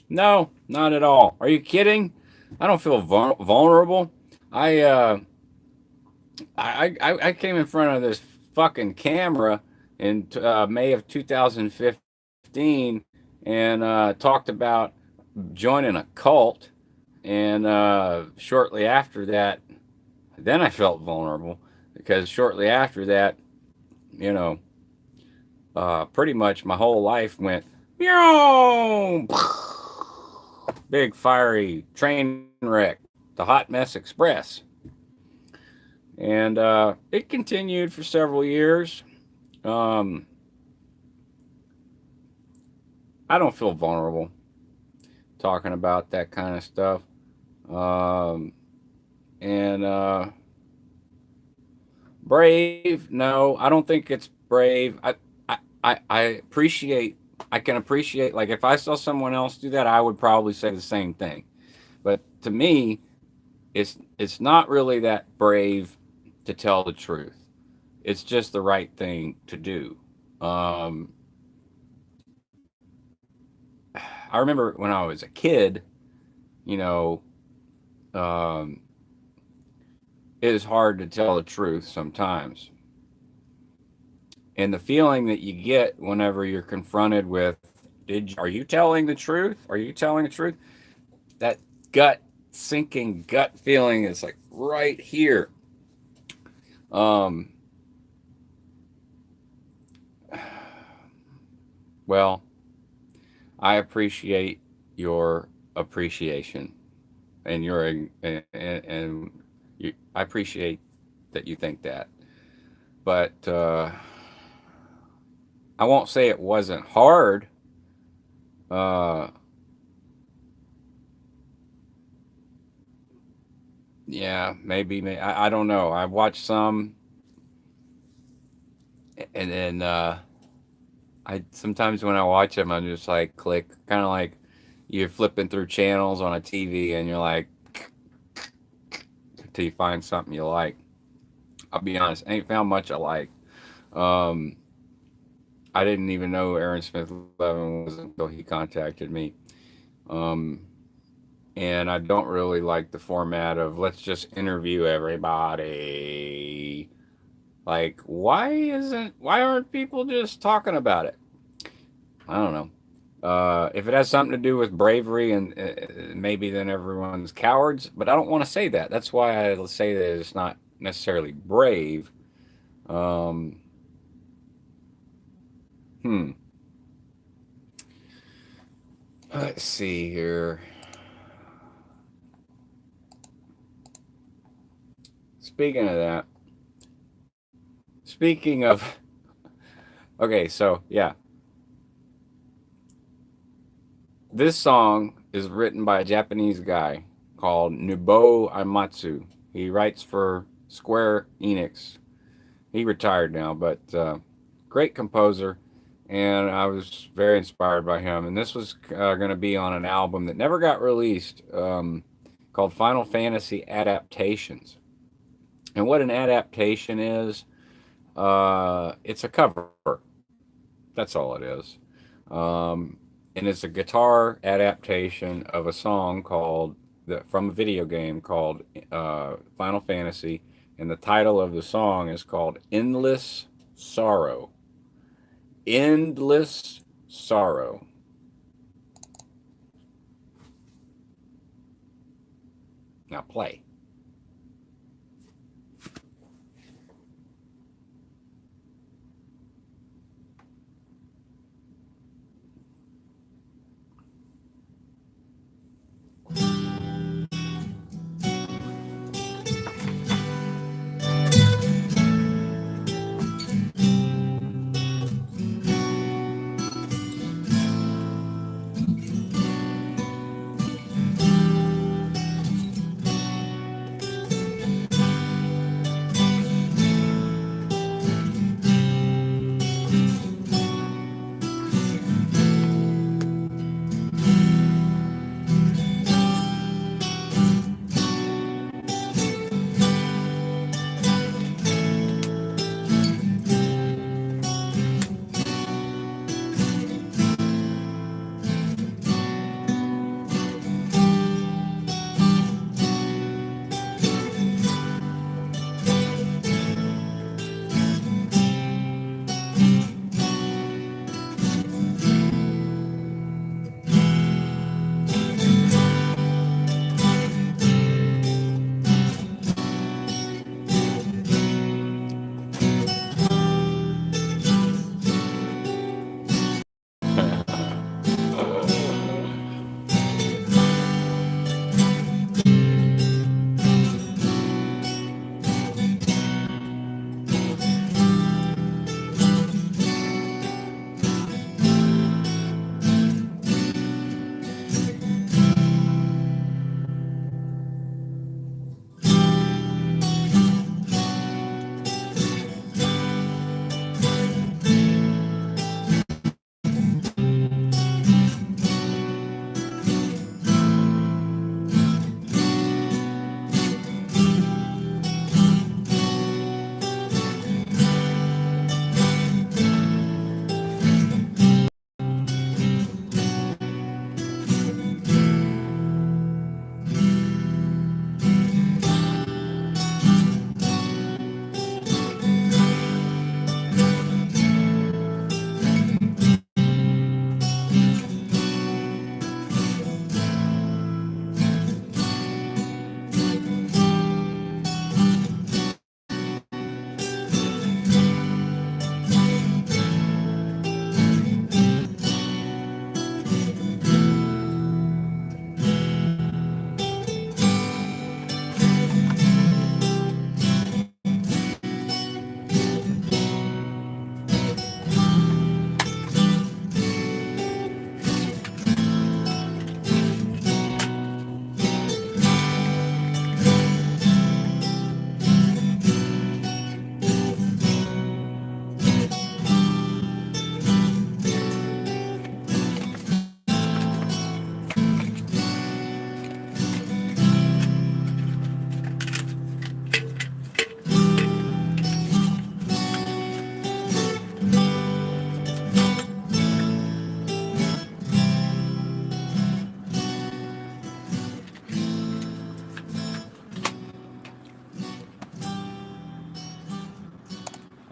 Speaker 1: No, not at all. Are you kidding? I don't feel vulnerable. I came in front of this fucking camera in May of 2015 and talked about joining a cult. And shortly after that, then I felt vulnerable, because shortly after that, pretty much my whole life went, meow. big fiery train wreck, the Hot Mess Express. And it continued for several years. I don't feel vulnerable talking about that kind of stuff. And brave, no, I don't think it's brave. I appreciate, I can appreciate, like if I saw someone else do that, I would probably say the same thing. But to me, it's not really that brave to tell the truth. It's just the right thing to do. Um, I remember when I was a kid, you know, um, it is hard to tell the truth sometimes. And the feeling that you get whenever you're confronted with, are you telling the truth? Are you telling the truth? That gut sinking gut feeling is like right here. Well, I appreciate your appreciation and I appreciate that you think that. But I won't say it wasn't hard. Uh, yeah, maybe I don't know. I've watched some, and then I sometimes when I watch them, I'm just like click, kind of like you're flipping through channels on a TV, and you're like, till you find something you like. I'll be honest, I ain't found much I like. Um, I didn't even know Aaron Smith Levin was until he contacted me. Um, and I don't really like the format of let's just interview everybody. Like, why aren't people just talking about it? I don't know. If it has something to do with bravery, and maybe then everyone's cowards, but I don't want to say that. That's why I say that it's not necessarily brave. Um, hmm. Let's see here. Speaking of that, speaking of, okay, so yeah, this song is written by a Japanese guy called Nobuo Aimatsu. He writes for Square Enix. He retired now, but great composer, and I was very inspired by him. And this was going to be on an album that never got released, called Final Fantasy Adaptations. And what an adaptation is, it's a cover. That's all it is. And it's a guitar adaptation of a song from a video game called Final Fantasy, and the title of the song is called Endless Sorrow. Endless Sorrow. Now play.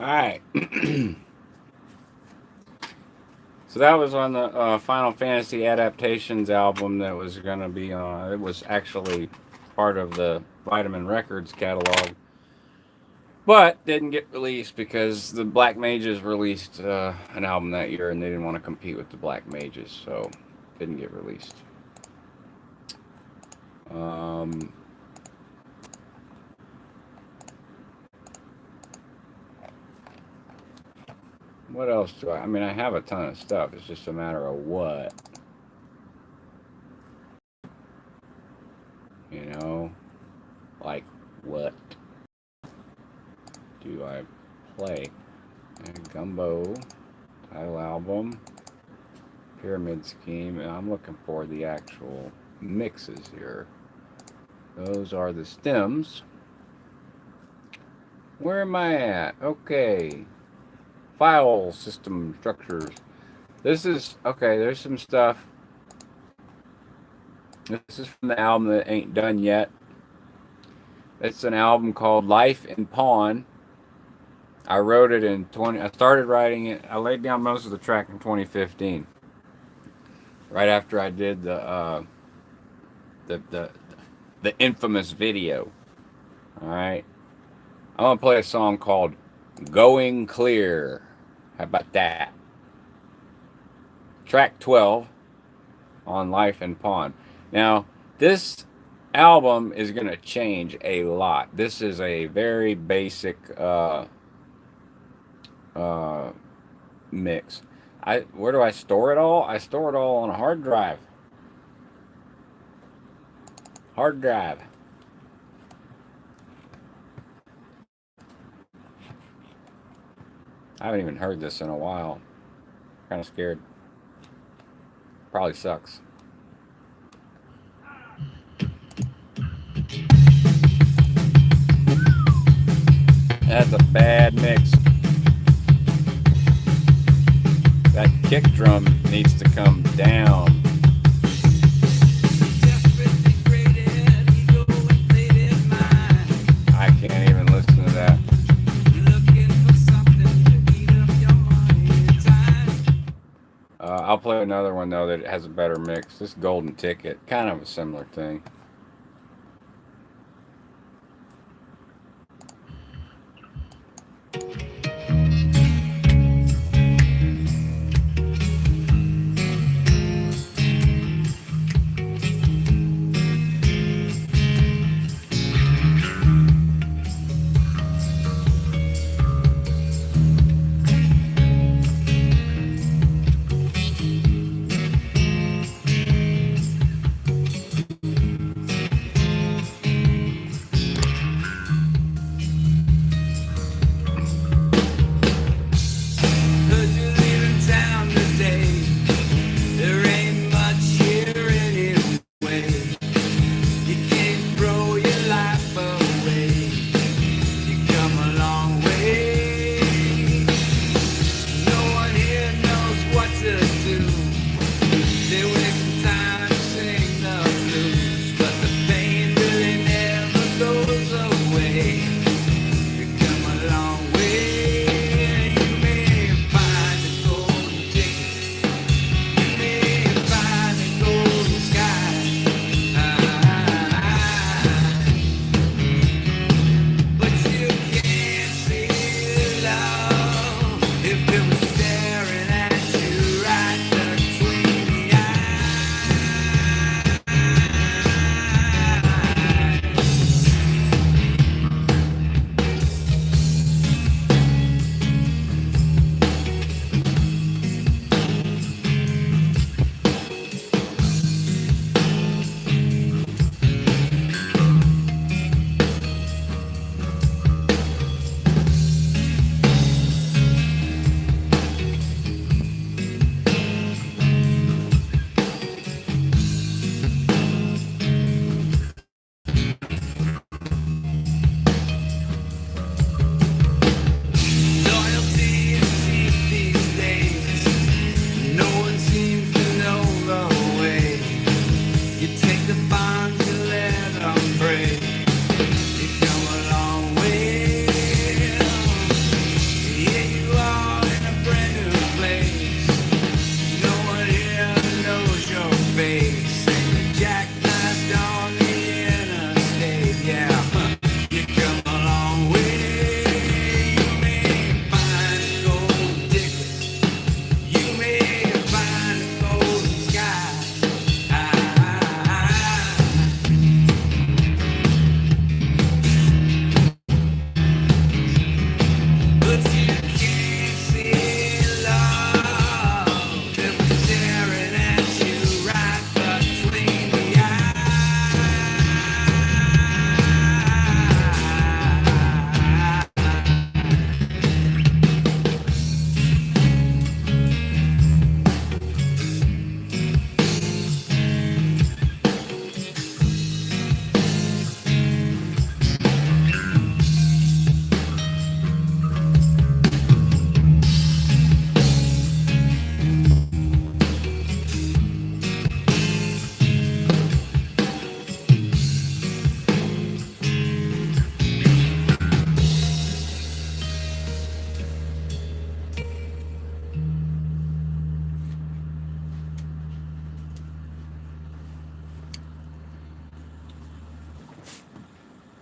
Speaker 1: All right. So that was on the Final Fantasy Adaptations album that was going to be on. It was actually part of the Vitamin Records catalog, but didn't get released because the Black Mages released an album that year and they didn't want to compete with the Black Mages, so didn't get released. What else do I mean, I have a ton of stuff. It's just a matter of what. You know? Like, what do I play? Gumbo, title album, Pyramid Scheme, and I'm looking for the actual mixes here. Those are the stems. Where am I at? Okay. File system structures. This is, okay, there's some stuff. This is from the album that ain't done yet. It's an album called Life in Pawn. I wrote it in I started writing it, I laid down most of the track in 2015. Right after I did the infamous video. Alright. I'm gonna play a song called Going Clear. How about that? Track 12 on Life in Pawn. Now, this album is going to change a lot. This is a very basic mix. Where do I store it all? I store it all on a hard drive. Hard drive. I haven't even heard this in a while. Kind of scared. Probably sucks. That's a bad mix. That kick drum needs to come down. I can't even listen to that. I'll play another one though that has a better mix. This Golden Ticket, kind of a similar thing.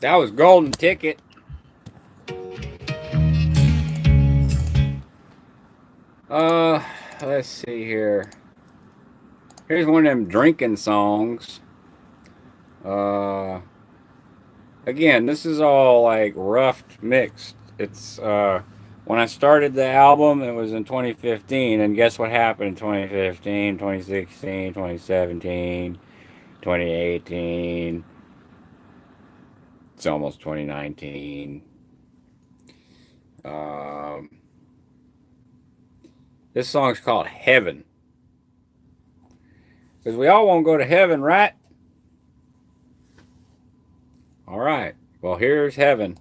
Speaker 1: That was Golden Ticket. Let's see here. Here's one of them drinking songs. Again, this is all like rough mixed. It's when I started the album, it was in 2015, and guess what happened in 2015, 2016, 2017, 2018. It's almost 2019. This song's called Heaven. Because we all want to go to heaven, right? All right. Well, here's Heaven.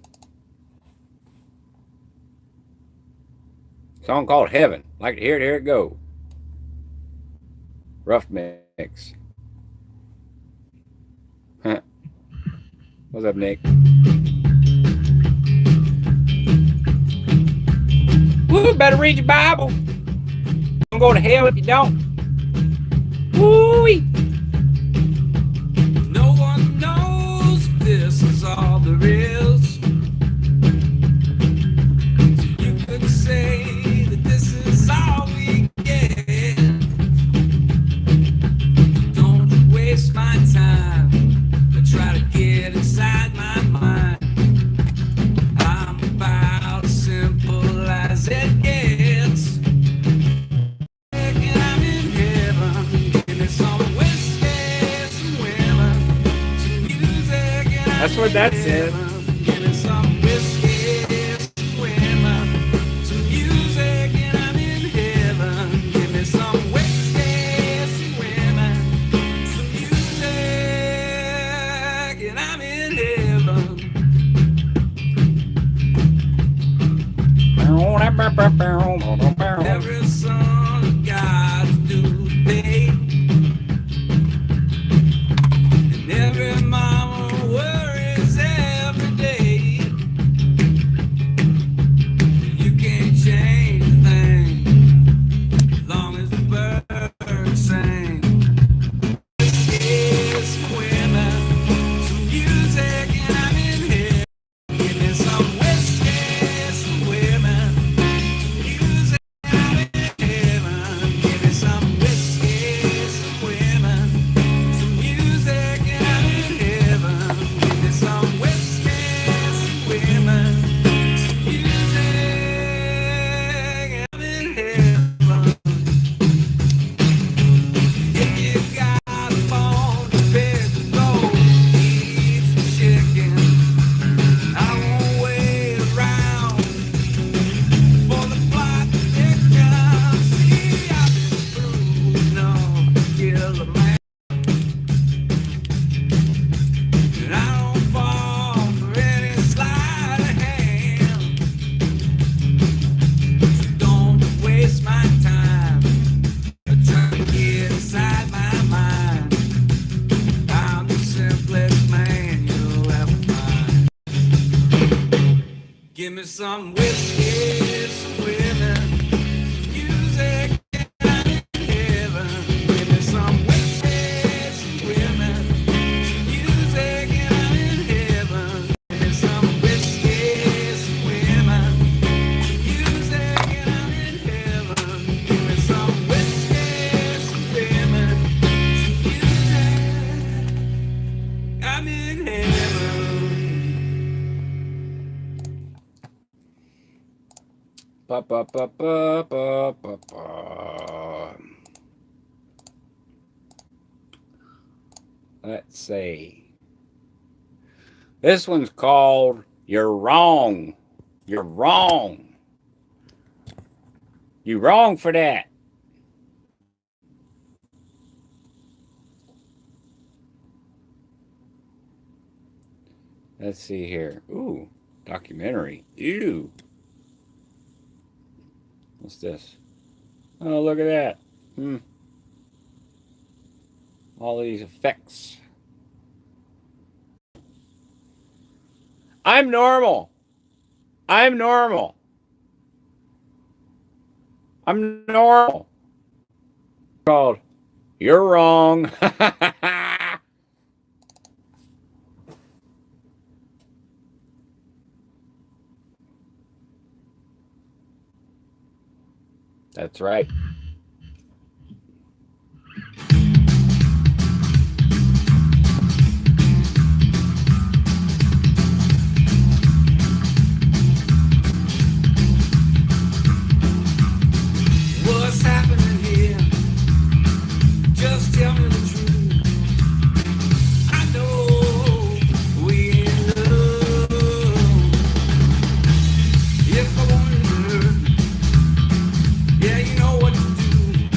Speaker 1: Song called Heaven. Like to hear it, here it go. Rough mix. What's up, Nick? Woo, better read your Bible. Don't go to hell if you don't. Woo-wee.
Speaker 3: No one knows this is all there is. So you could say that this is all we get. Don't waste my time but try to get inside my mind. I'm about as simple as it gets. And I'm in heaven. Give me some whiskey, some women, some music. And
Speaker 1: That's what that said.
Speaker 3: give me some whiskey, some women, some music. And I'm in heaven. Give me some whiskey, some women, some music. And I'm in heaven. Every son of God's due today, and every mama worries every day. You can't change a thing as long as the birds sing. Whiskey, some women, some music, and I'm in here. Give me some whiskey, some women. Music, I'm in heaven. Give me some whiskey, some women, some music, and I'm in heaven. Give me some whiskey, some women, some music, and I'm in heaven. If you got a bone to pick the gold, eat some chicken. I won't wait around for the plot to thicken. See, I've been through enough to kill a man, and I don't fall for any sleight of hand. So don't waste my time trying to get inside my mind. I'm the simplest man you'll ever find. Give me some whiskey, some women, music, and I'm in heaven. Give me some whiskey, some women, some music, and I'm in heaven. Give me some whiskey, some women, some music, and I'm in heaven. Give me some whiskey, some women, some music, I'm in heaven.
Speaker 1: Ba, ba, ba, ba, ba, ba, ba. Let's see. This one's called You're Wrong. You're wrong. You wrong for that. Let's see here. Ooh, documentary. Ew. What's this? Oh, look at that. All these effects. I'm normal. I'm normal. I'm normal. Called You're Wrong. That's right.
Speaker 3: What's happening here? Just tell me the truth. I know we in love. If I wonder, yeah, you know what to do.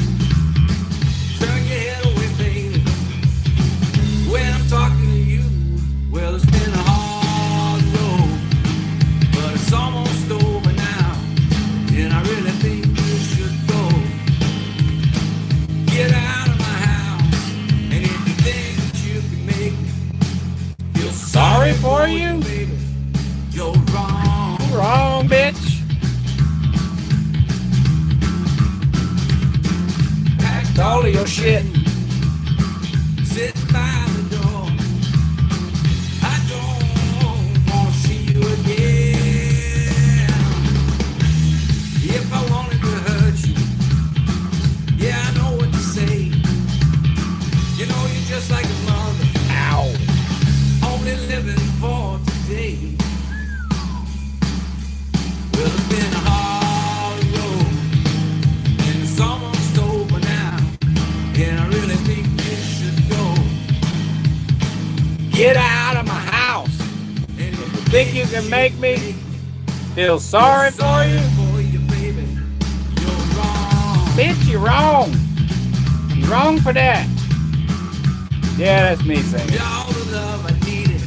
Speaker 3: Turn your head away, baby. When I'm talking to you, well, it's been a hard road, but it's almost over now, and I really think you should go. Get out of my house, and if you think that you can make me feel
Speaker 1: Sorry for you?
Speaker 3: baby, you're wrong.
Speaker 1: Wrong, bitch.
Speaker 3: Packed all of your shit, sitting by the door. I don't want to see you again. If I wanted to hurt you, yeah, I know what to say. You know, you're just like a mother. Ow. Only living for today. Well, it's been a hard road, and it's almost over now, and I really think you should go.
Speaker 1: Get out of my house.
Speaker 3: And if you
Speaker 1: Think you can make me feel sorry for you?
Speaker 3: baby, you're wrong.
Speaker 1: Bitch, you're wrong. You're wrong for that. Yeah, that's me saying it.
Speaker 3: All the love I needed,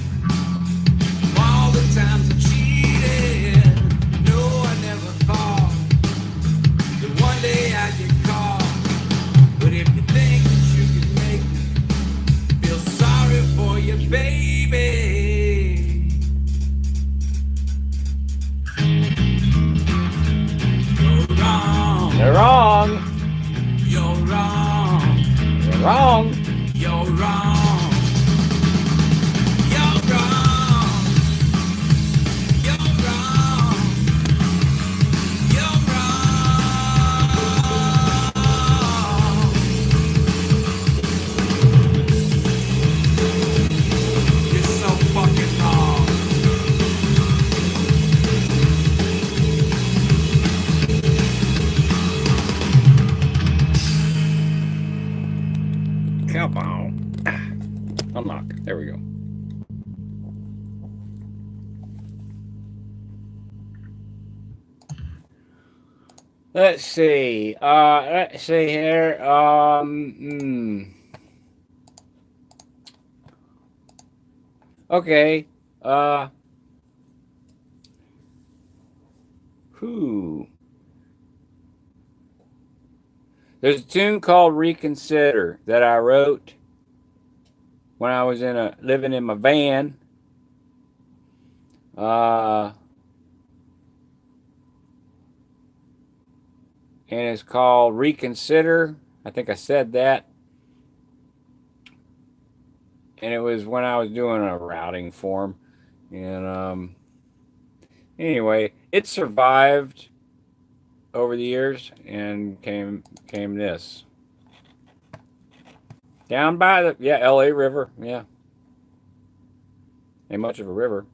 Speaker 3: all the times I cheated. No, I never thought that one day I'd get caught. But if you think that you can make me feel sorry for you, baby, you're wrong.
Speaker 1: You're wrong.
Speaker 3: You're wrong.
Speaker 1: You're wrong.
Speaker 3: You're wrong. You're wrong. You're wrong. You're wrong. You're so fucking wrong.
Speaker 1: Come on. Unlock. There we go. Let's see. Let's see here. Okay. Who? There's a tune called Reconsider that I wrote when I was living in my van. And it's called Reconsider. I think I said that. And it was when I was doing a routing form. And anyway, it survived over the years and came this. Down by the LA River, yeah. Ain't much of a river.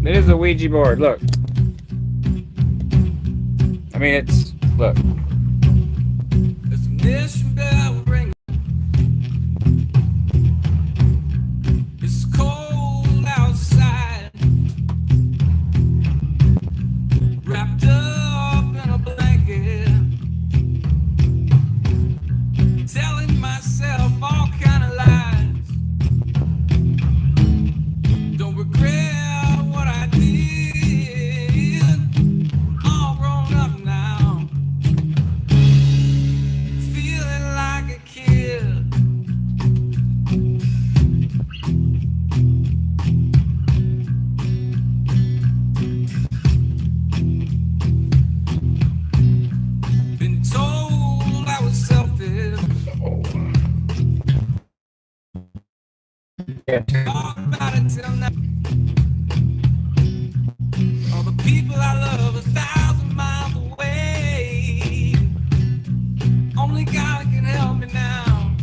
Speaker 1: It is a Ouija board, look. I mean, it's, look.
Speaker 3: It's a mission bell ring. It's cold outside. Wrapped up in a blanket. Telling myself all kind of lies. Don't regret what I did. All grown up now. Feeling like a Talk about it till now. All the people I love 1,000 miles away. Only God can help me now.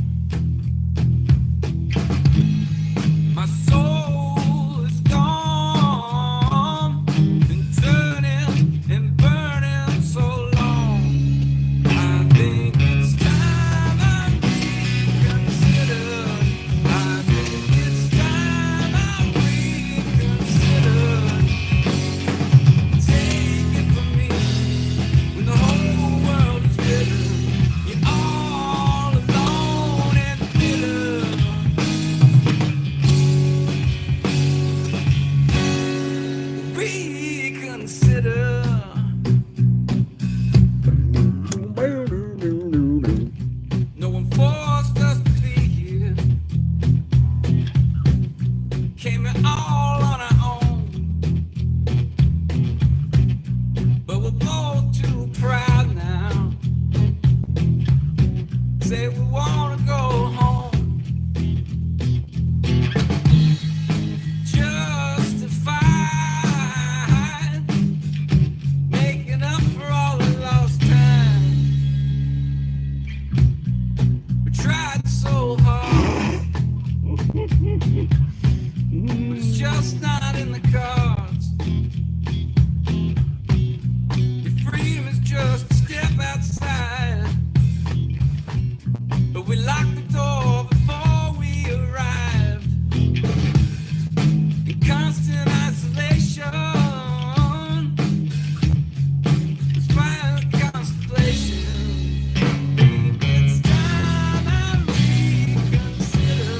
Speaker 3: My soul is gone, been turning and burning so long. I think it's time I reconsider. I think it's time I reconsider. Take it from me, when the whole world is bitter, you're all alone and bitter. Reconsider. No one forced us to be here. Came here all on our own. But we're both too proud now. Say we wanna go home. Justified, making up for all the lost time. We tried so hard, but it's just not in the cards. Your freedom is just a step outside, but we locked the door before we arrived. In constant isolation, inspired contemplation. It's time I reconsider.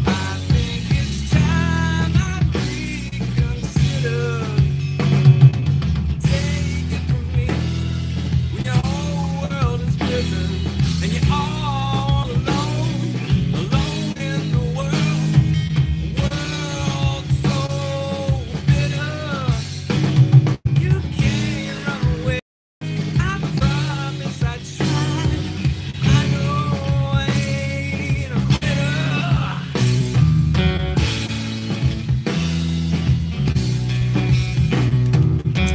Speaker 3: I think it's time I reconsider. Take it from me, when your whole world is bitter, and you're all alone, alone in the world, world so bitter. You can't run away. I promise I tried. I know I ain't a quitter.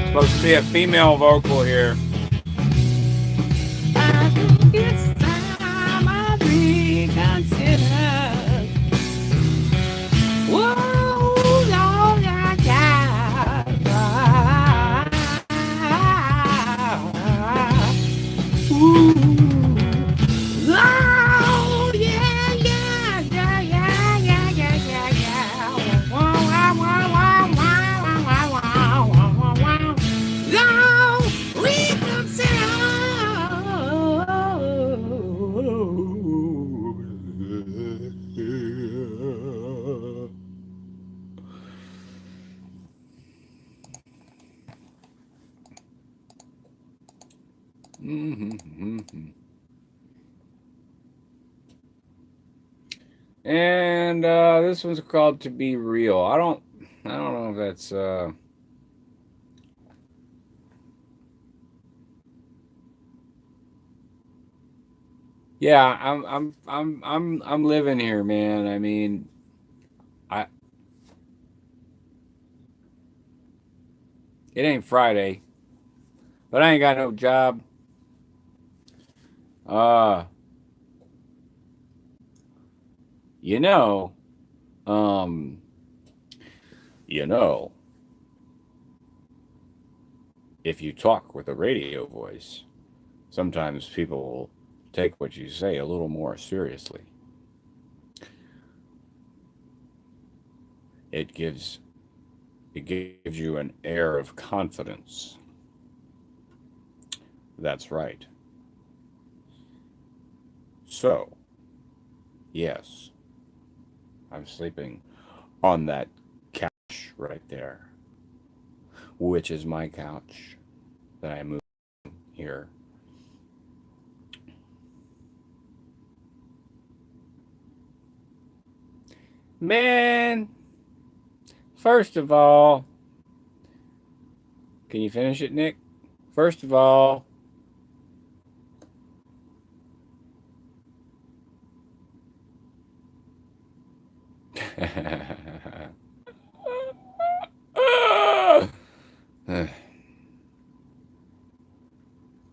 Speaker 2: Supposed to be a female vocal here.
Speaker 3: I think it's time I reconsider. Whoa, Lord, ooh. Oh, yeah, yeah, yeah, yeah, yeah, yeah, yeah, yeah. Wow, wow, wow, wow, wow, wow, wow, wow, wow, wow. No, reconsider.
Speaker 2: And this one's called To Be Real. I don't know if that's yeah, I'm living here, man. I mean, I it ain't Friday, but I ain't got no job. You know, um, you know, if you talk with a radio voice, sometimes people will take what you say a little more seriously. It gives you an air of confidence. That's right. So, yes, I'm sleeping on that couch right there, which is my couch that I moved here. Man, first of all, can you finish it, Nick? First of all,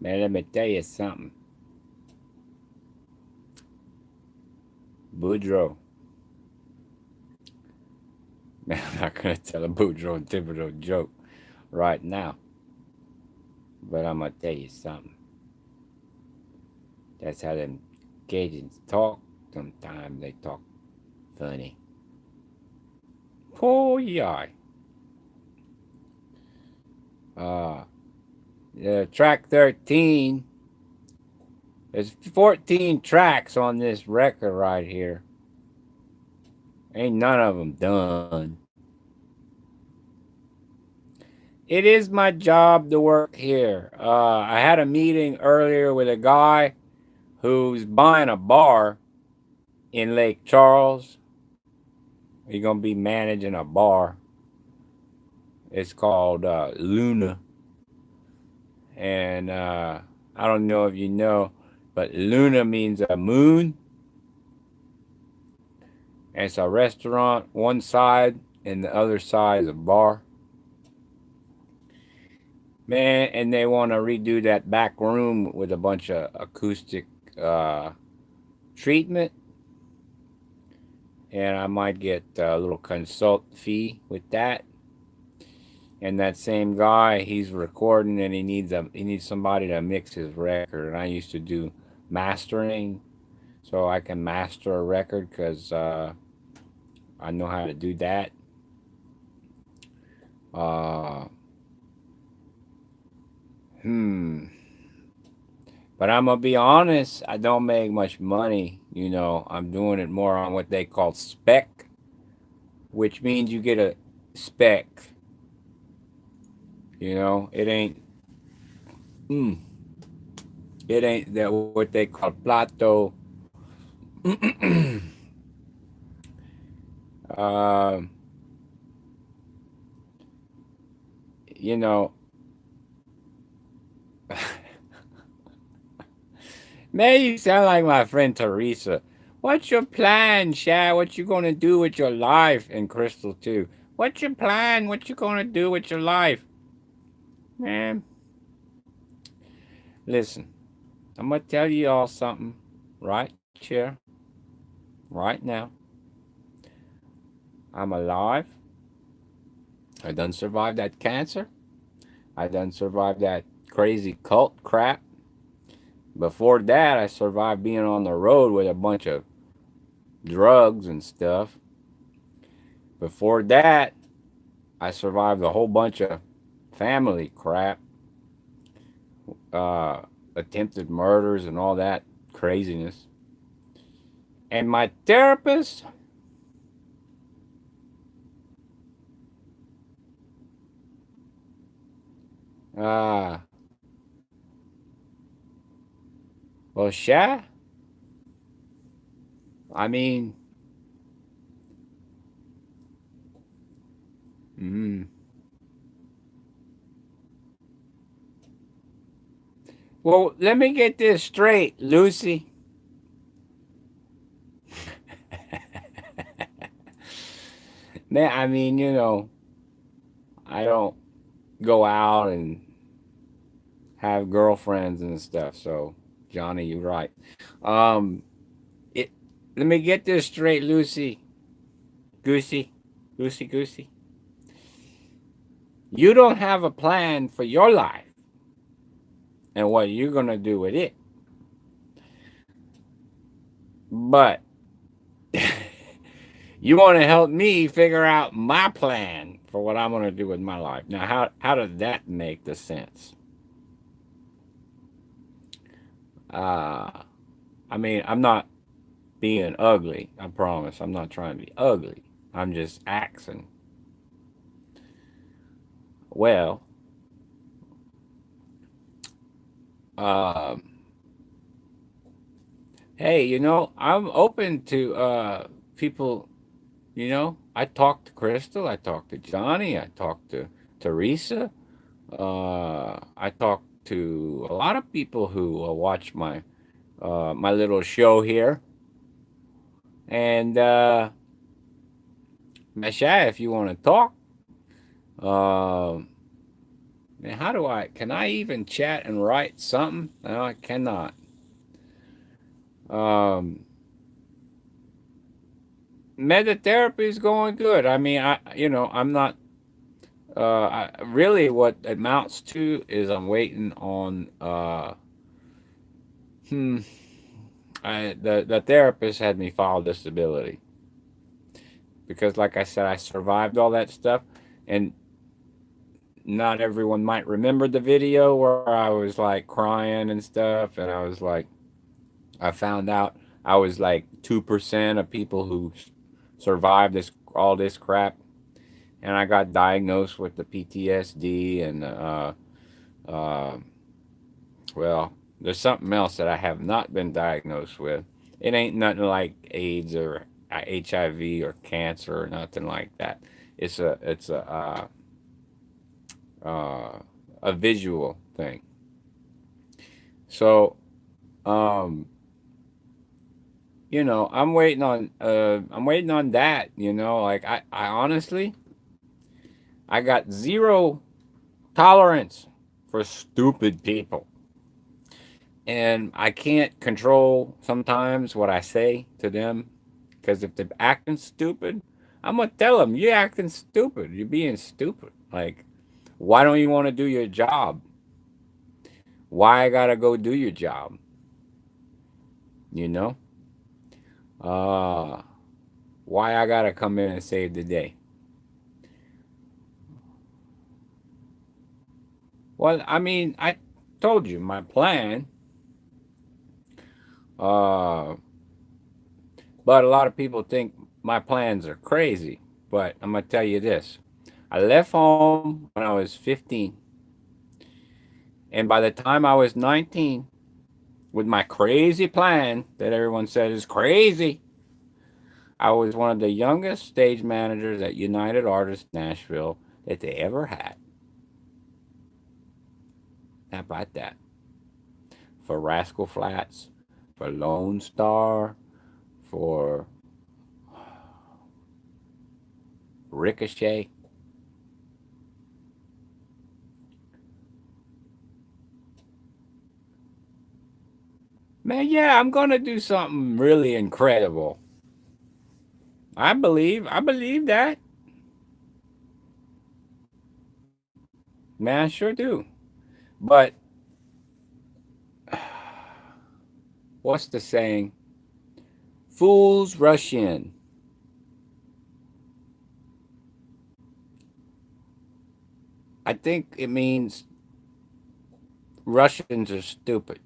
Speaker 1: Man, let me tell you something. Boudreaux. Man, I'm not going to tell a Boudreaux and Thibodeau joke right now. But I'm going to tell you something. That's how them Cajuns talk. Sometimes they talk funny. Oh, yeah. Track 13. There's 14 tracks on this record right here. Ain't none of them done. It is my job to work here. I had a meeting earlier with a guy who's buying a bar in Lake Charles. He's going to be managing a bar. It's called Luna. And I don't know if you know, but Luna means a moon. And it's a restaurant, one side, and the other side is a bar. Man, and they want to redo that back room with a bunch of acoustic treatment. And I might get a little consult fee with that. And that same guy, he's recording, and he needs somebody to mix his record. And I used to do mastering, so I can master a record because I know how to do that. But I'm gonna be honest, I don't make much money. I'm doing it more on what they call spec, which means you get a spec. It ain't that what they call plato. you know, Man, you sound like my friend Teresa. What's your plan, Shad? What you gonna do with your life? And Crystal too. What's your plan? What you gonna do with your life? Man, listen. I'm gonna tell you all something right here, right now. I'm alive. I done survived that cancer. I done survived that crazy cult crap. Before that, I survived being on the road with a bunch of drugs and stuff. Before that, I survived a whole bunch of family crap, attempted murders and all that craziness. And my therapist, well, Sha, I mean, well, let me get this straight, Lucy. Man, I mean, I don't go out and have girlfriends and stuff. So, Johnny, you're right. It. Let me get this straight, Lucy. Goosey. You don't have a plan for your life and what you're gonna do with it. But you want to help me figure out my plan for what I'm gonna do with my life. Now, how does that make the sense? I mean, I'm not being ugly. I promise. I'm not trying to be ugly. I'm just asking. Well, hey, I'm open to people. I talked to Crystal. I talked to Johnny. I talked to Teresa. I talked to a lot of people who watch my little show here, and Mesha, if you want to talk. Man, can I even chat and write something? No, I cannot. Methatherapy is going good. I mean, I'm not, really what it amounts to is I'm waiting on, the therapist had me file disability because, like I said, I survived all that stuff, and not everyone might remember the video where I was like crying and stuff, and I was like, I found out I was like 2% of people who survived all this crap, and I got diagnosed with the PTSD and well, there's something else that I have not been diagnosed with. It ain't nothing like AIDS or HIV or cancer or nothing like that. It's a visual thing. So, I'm waiting on that. Like I honestly, I got zero tolerance for stupid people. And I can't control sometimes what I say to them, because if they're acting stupid, I'm gonna tell them, you're acting stupid. You're being stupid. Like, why don't you want to do your job? Why I gotta go do your job? You know? Why I gotta come in and save the day? Well, I mean, I told you my plan. But a lot of people think my plans are crazy. But I'm gonna tell you this: I left home when I was 15, and by the time I was 19, with my crazy plan that everyone said is crazy, I was one of the youngest stage managers at United Artists Nashville that they ever had. How about that? For Rascal Flatts, for Lone Star, for Ricochet. Man, yeah, I'm gonna do something really incredible. I believe that. Man, I sure do. But what's the saying? Fools rush in. I think it means Russians are stupid.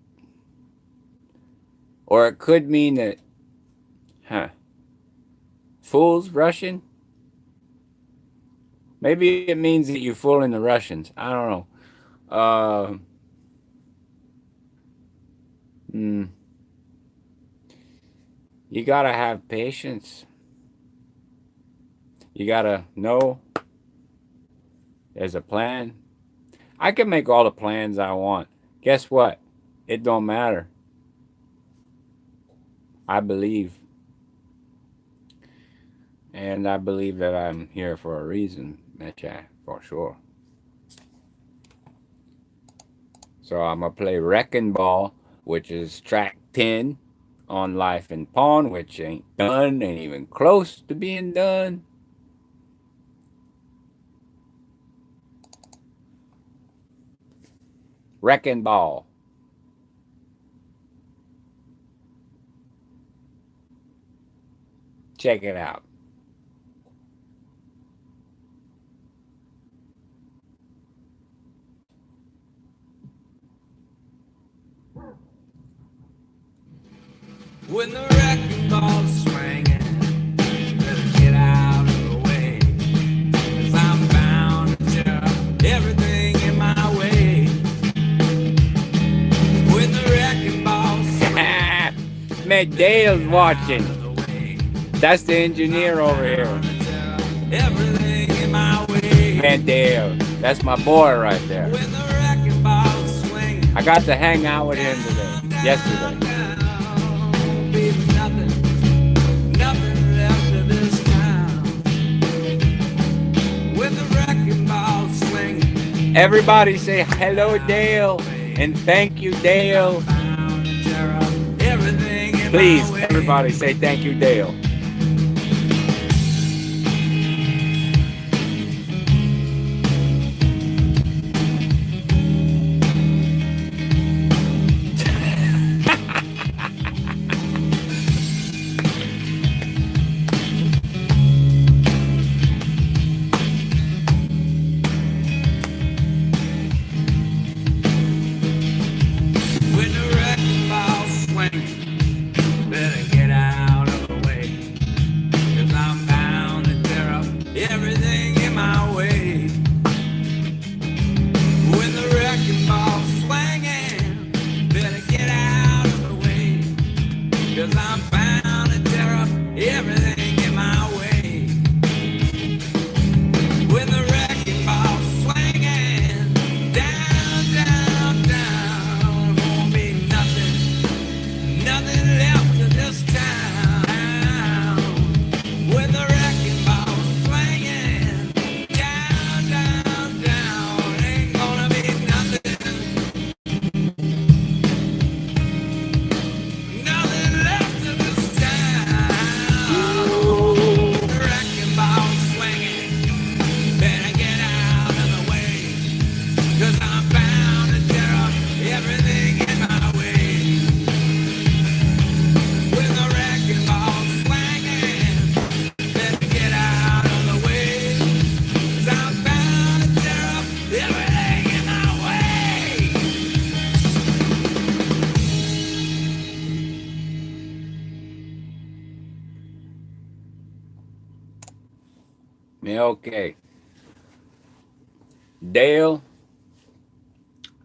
Speaker 1: Or it could mean that, fools Russian? Maybe it means that you're fooling the Russians. I don't know. You gotta have patience. You gotta know there's a plan. I can make all the plans I want. Guess what? It don't matter. I believe. And I believe that I'm here for a reason, Mecha, for sure. So I'm going to play Wrecking Ball, which is track 10 on Life and Pawn, which ain't done, ain't even close to being done. Wrecking Ball. Check it out.
Speaker 3: When the wrecking ball's swinging, better get out of the way, 'cause I'm bound to tear everything in my way. When the wrecking ball's swinging,
Speaker 1: Man, Dale's watching. That's the engineer over here.
Speaker 3: everything in my way.
Speaker 1: Man, Dale. That's my boy right there.
Speaker 3: When the wrecking ball's swinging,
Speaker 1: I got to hang out with him today. Yesterday.
Speaker 3: nothing left of this town.
Speaker 1: Everybody say hello, Dale, and thank you, Dale. Please, everybody say thank you, Dale.
Speaker 3: When the wrecking ball's swinging, better get out of the way, 'cause I'm bound to tear up everything in my way. When the wrecking ball's swinging, better get out of the way, 'cause I'm bound to tear up everything in my way. When the wrecking ball's swinging, down, down, down, won't be nothing, nothing left of this town. When the wrecking ball's swinging, down, down, down, ain't gonna be nothing, nothing left of this town. The wrecking ball's swinging, better get out of the way, 'cause I'm bound to tear up everything in my way. When the wrecking ball's swinging, better get out of the way, 'cause I'm bound to tear up everything in my way.
Speaker 1: Yeah, okay. Dale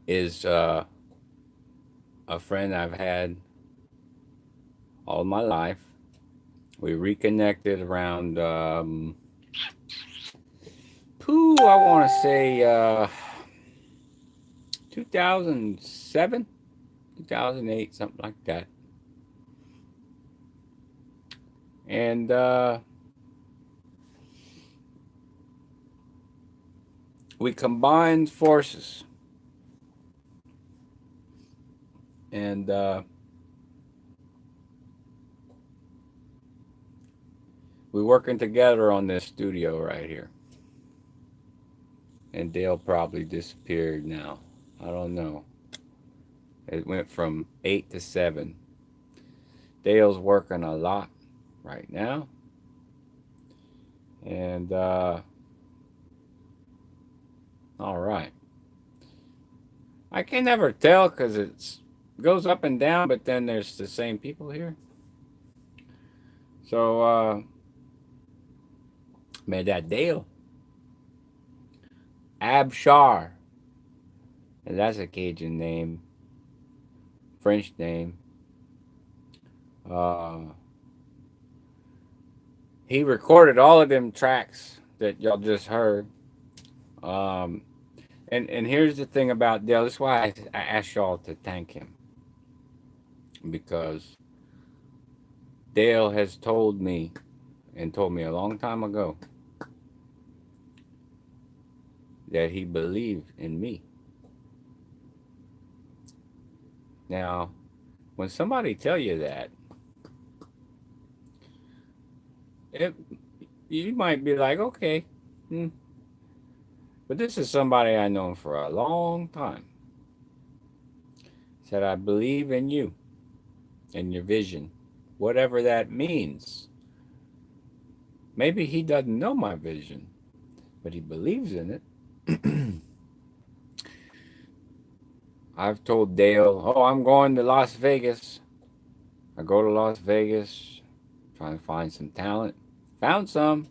Speaker 1: is a friend I've had all my life. We reconnected around, I want to say 2007, 2008, something like that. And we combined forces. And we're working together on this studio right here. And Dale probably disappeared now. I don't know. It went from 8 to 7. Dale's working a lot right now. And all right. I can never tell because it goes up and down, but then there's the same people here. So made that Dale. Abshar. And that's a Cajun name. French name. He recorded all of them tracks that y'all just heard. And here's the thing about Dale. This is why I asked y'all to thank him. Because Dale has told me, and told me a long time ago, that he believed in me. Now, when somebody tell you that, you might be like, okay. But this is somebody I known for a long time. Said, I believe in you and your vision, whatever that means. Maybe he doesn't know my vision, but he believes in it. I've told Dale, oh, I'm going to Las Vegas. I go to Las Vegas, trying to find some talent. Found some.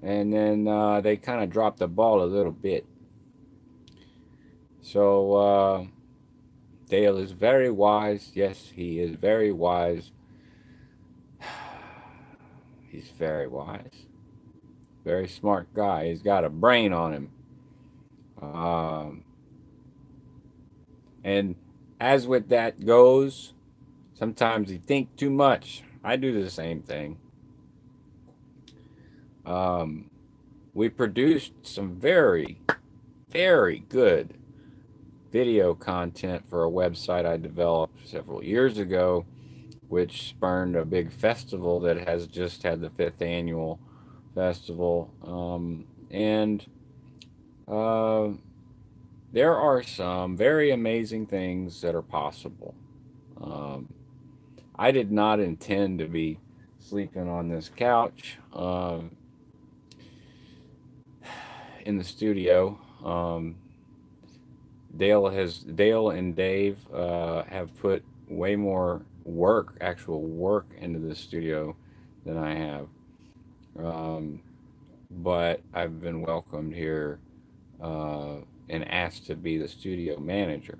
Speaker 1: And then they kind of dropped the ball a little bit. So Dale is very wise. Yes, he is very wise. He's very wise. Very smart guy. He's got a brain on him. And as with that goes, sometimes you think too much. I do the same thing. We produced some very very good video content for a website I developed several years ago, which spurned a big festival that has just had the 5th annual festival. And uh, there are some very amazing things that are possible. Um, I did not intend to be sleeping on this couch in the studio. Dale and Dave have put way more work, actual work, into the studio than I have. Um, but I've been welcomed here and asked to be the studio manager.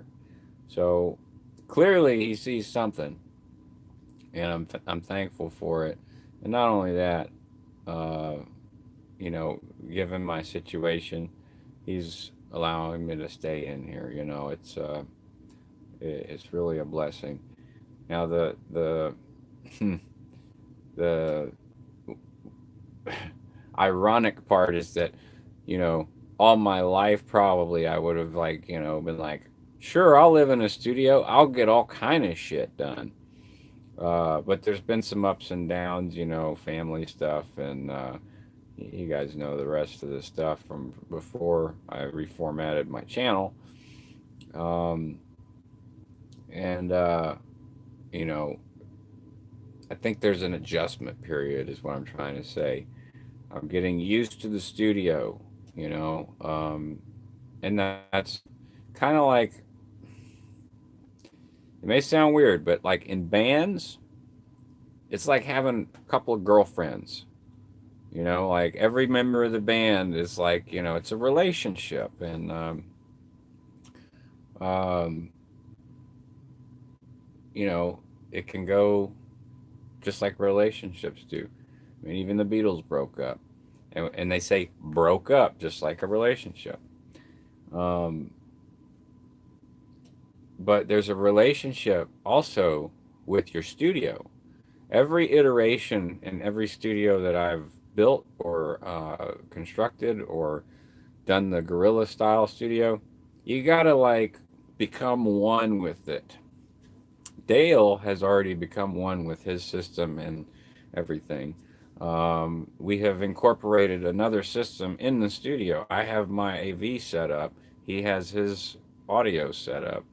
Speaker 1: So clearly he sees something, and I'm thankful for it. And not only that, uh, given my situation, he's allowing me to stay in here. It's really a blessing. Now the ironic part is that, all my life probably I would have been like, sure, I'll live in a studio. I'll get all kind of shit done. But there's been some ups and downs, family stuff, and you guys know the rest of the stuff from before I reformatted my channel. Um, and you know, I think there's an adjustment period, is what I'm trying to say. I'm getting used to the studio, and that's kind of like, it may sound weird, but like in bands, it's like having a couple of girlfriends. Like every member of the band is like, it's a relationship, and um, you know, it can go just like relationships do. I mean, even the Beatles broke up, and they say broke up just like a relationship. Um, but there's a relationship also with your studio. Every iteration in every studio that I've built or constructed or done the guerrilla style studio, you gotta like become one with it. Dale has already become one with his system and everything. We have incorporated another system in the studio. I have my AV set up. He has his audio set up,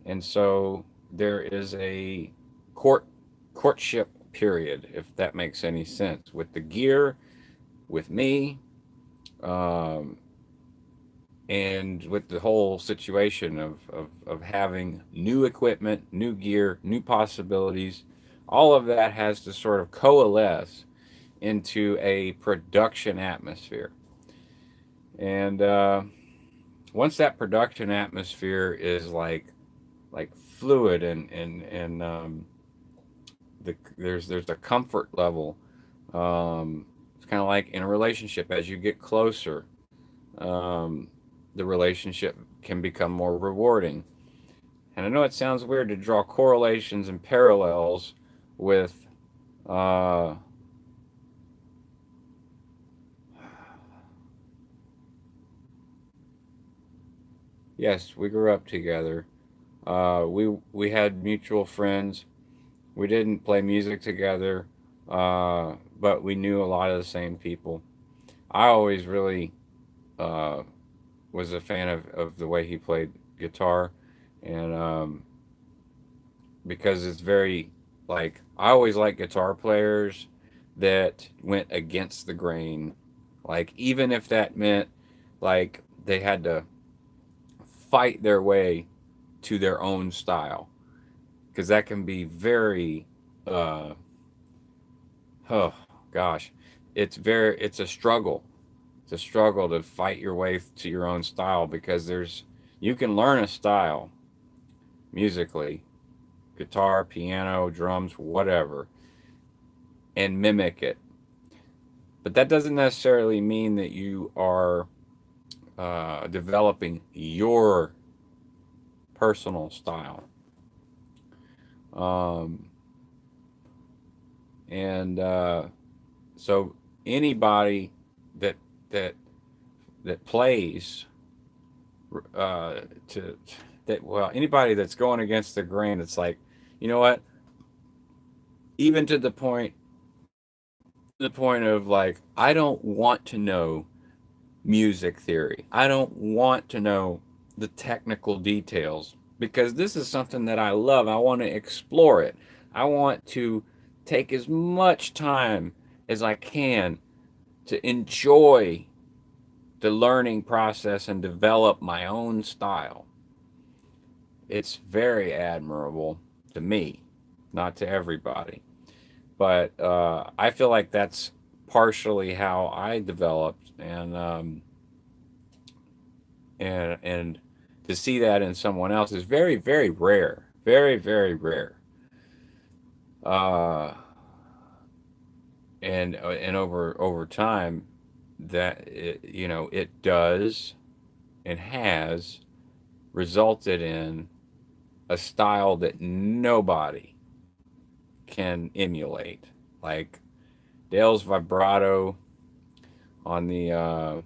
Speaker 1: and so there is a courtship period, if that makes any sense, with the gear, with me, um, and with the whole situation of having new equipment, new gear, new possibilities. All of that has to sort of coalesce into a production atmosphere. And once that production atmosphere is like fluid, and there's a comfort level. It's kind of like in a relationship. As you get closer, um, the relationship can become more rewarding. And I know it sounds weird to draw correlations and parallels with uh, yes, we grew up together. We had mutual friends. We didn't play music together, but we knew a lot of the same people. I always really uh, was a fan of the way he played guitar, and because it's very, like, I always like guitar players that went against the grain, like even if that meant like they had to fight their way to their own style, because that can be very uh, oh gosh, it's a struggle. It's a struggle to fight your way to your own style, because you can learn a style musically, guitar, piano, drums, whatever, and mimic it. But that doesn't necessarily mean that you are developing your personal style. Um, and so anybody that that that plays to that. Well, anybody that's going against the grain, it's like, you know what? Even to the point of like, I don't want to know music theory. I don't want to know the technical details because this is something that I love. I want to explore it. I want to take as much time as I can to enjoy the learning process and develop my own style. It's very admirable to me, not to everybody. But I feel like that's partially how I developed, and to see that in someone else is very, very rare, very, very rare. Uh, and over time, that it does and has resulted in a style that nobody can emulate, like Dale's vibrato on the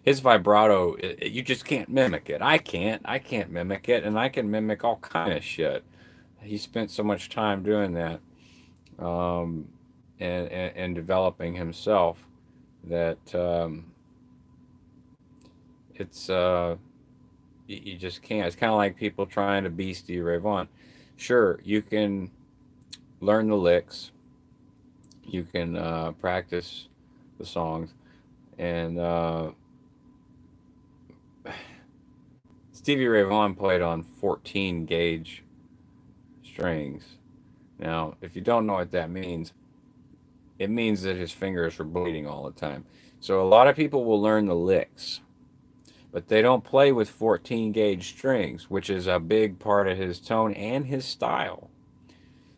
Speaker 1: his vibrato. You just can't mimic it. I can't mimic it, and I can mimic all kind of shit. He spent so much time doing that, um, and developing himself that it's you just can't. It's kind of like people trying to be Stevie Ray Vaughan. Sure, you can learn the licks, you can practice the songs, and Stevie Ray Vaughan played on 14 gauge strings. Now, if you don't know what that means, it means that his fingers are bleeding all the time. So a lot of people will learn the licks, but they don't play with 14 gauge strings, which is a big part of his tone and his style.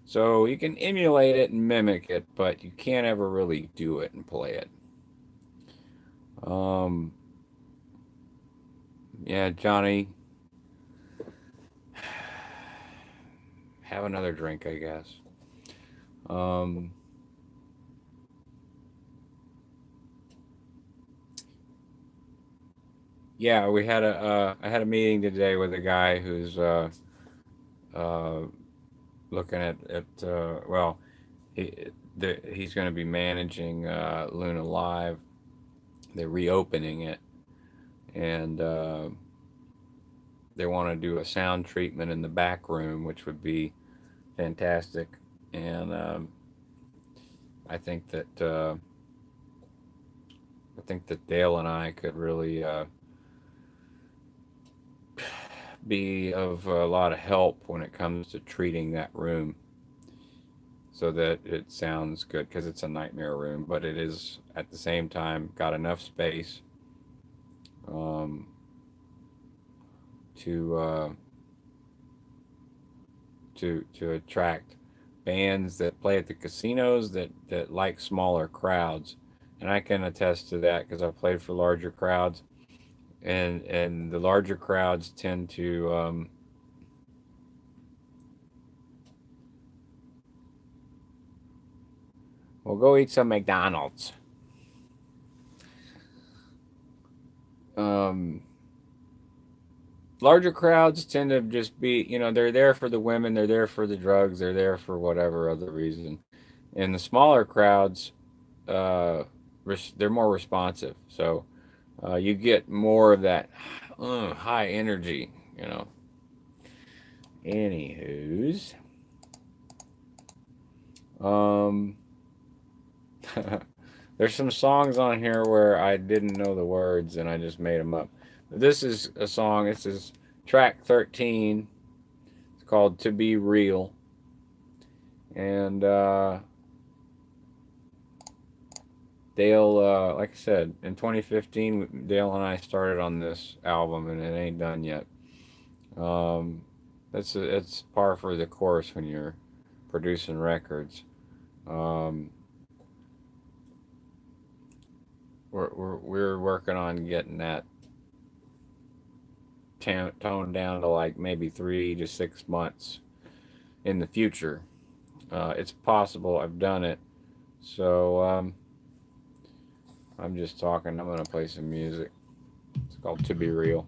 Speaker 1: So you can emulate it and mimic it, but you can't ever really do it and play it. Um, yeah, Johnny, have another drink, I guess. Um, yeah, I had a meeting today with a guy who's uh, looking at well, he's going to be managing Luna Live. They're reopening it, and they want to do a sound treatment in the back room, which would be fantastic. And I think that Dale and I could really be of a lot of help when it comes to treating that room so that it sounds good, because it's a nightmare room, but it is at the same time got enough space um, to to attract bands that play at the casinos that like smaller crowds, and I can attest to that because I've played for larger crowds, and the larger crowds tend to well, go eat some McDonald's. Um, Larger crowds tend to just be, they're there for the women, they're there for the drugs, they're there for whatever other reason. And the smaller crowds, uh, they're more responsive. So you get more of that high energy. Anywho's. Um, there's some songs on here where I didn't know the words and I just made them up. This is a song. This is track 13. It's called "To Be Real," and Dale, like I said, in 2015, Dale and I started on this album, and it ain't done yet. Um, it's par for the course when you're producing records. Um, we're working on getting that toned down to like maybe 3 to 6 months in the future. It's possible. I've done it. So I'm just talking. I'm gonna play some music. It's It's called To Be Real.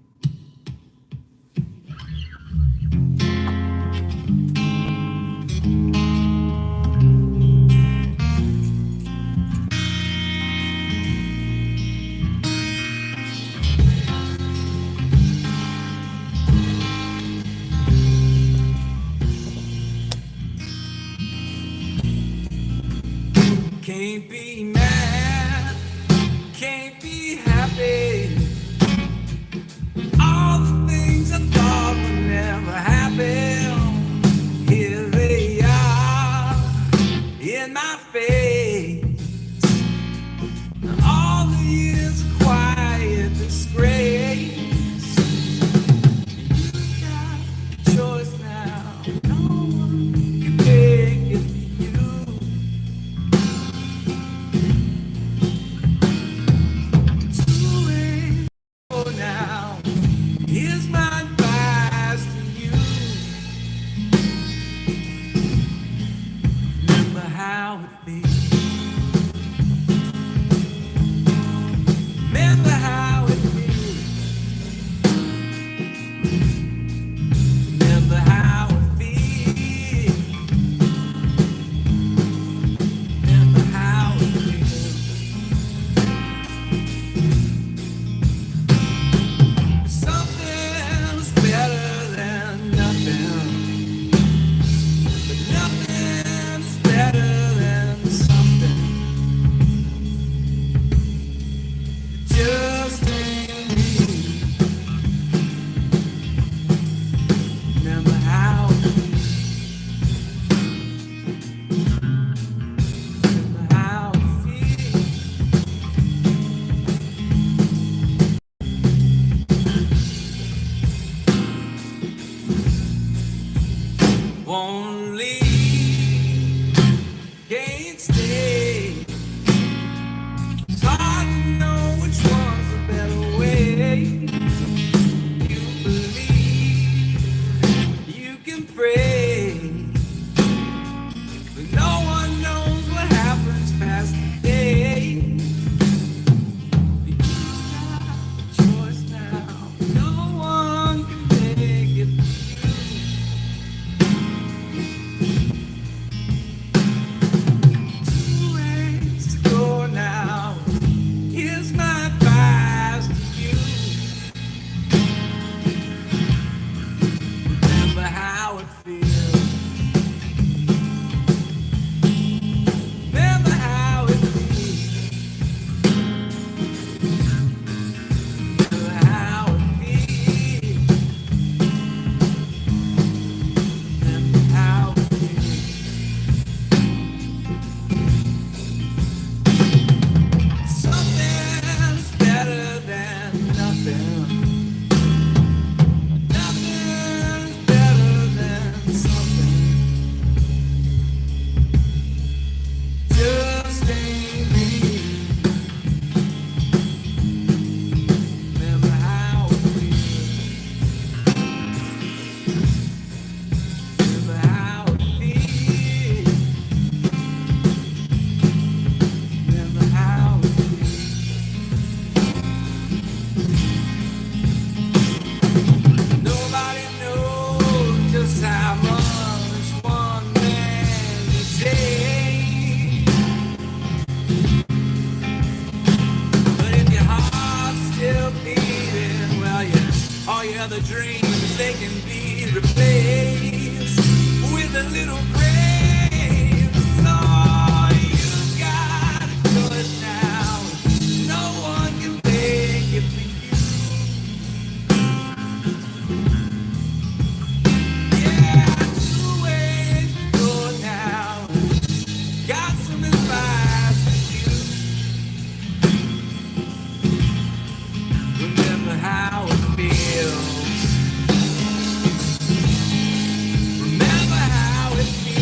Speaker 3: Can't be mad, can't be happy. All the things I thought would never happen, here they are in my face. All the years of quiet disgrace. You got a choice now, no one can take it for you. Too late for now. Here's my advice to you. Remember how it feels. Remember how it feels. Remember how it feels. Remember how it feels. Something's better than nothing, but nothing's better than something. Just ain't me. Remember how it feels. Remember how it feels. Won't leave, can't stay. It's hard to know which one's the better way. You believe, you can pray, but no one knows what happens past the day. You got a choice now, no one can make it for you. Two ways to go now. Here's my advice to you. Remember how it feels. Remember how it feels. Remember how it feels. Remember how it feels. Something's better than nothing. Nothing's better than something. Just ain't me. Remember how it feels. Remember how it feels. Remember how it feels. Nobody knows just how much one man can take. But if your heart's still beating, well, all your other dreams, they can be replaced with a little grace. So you got a choice now. No one can take it for you. Yeah, two ways to go now. Got some advice for you. Remember how it feels. Remember how it feels.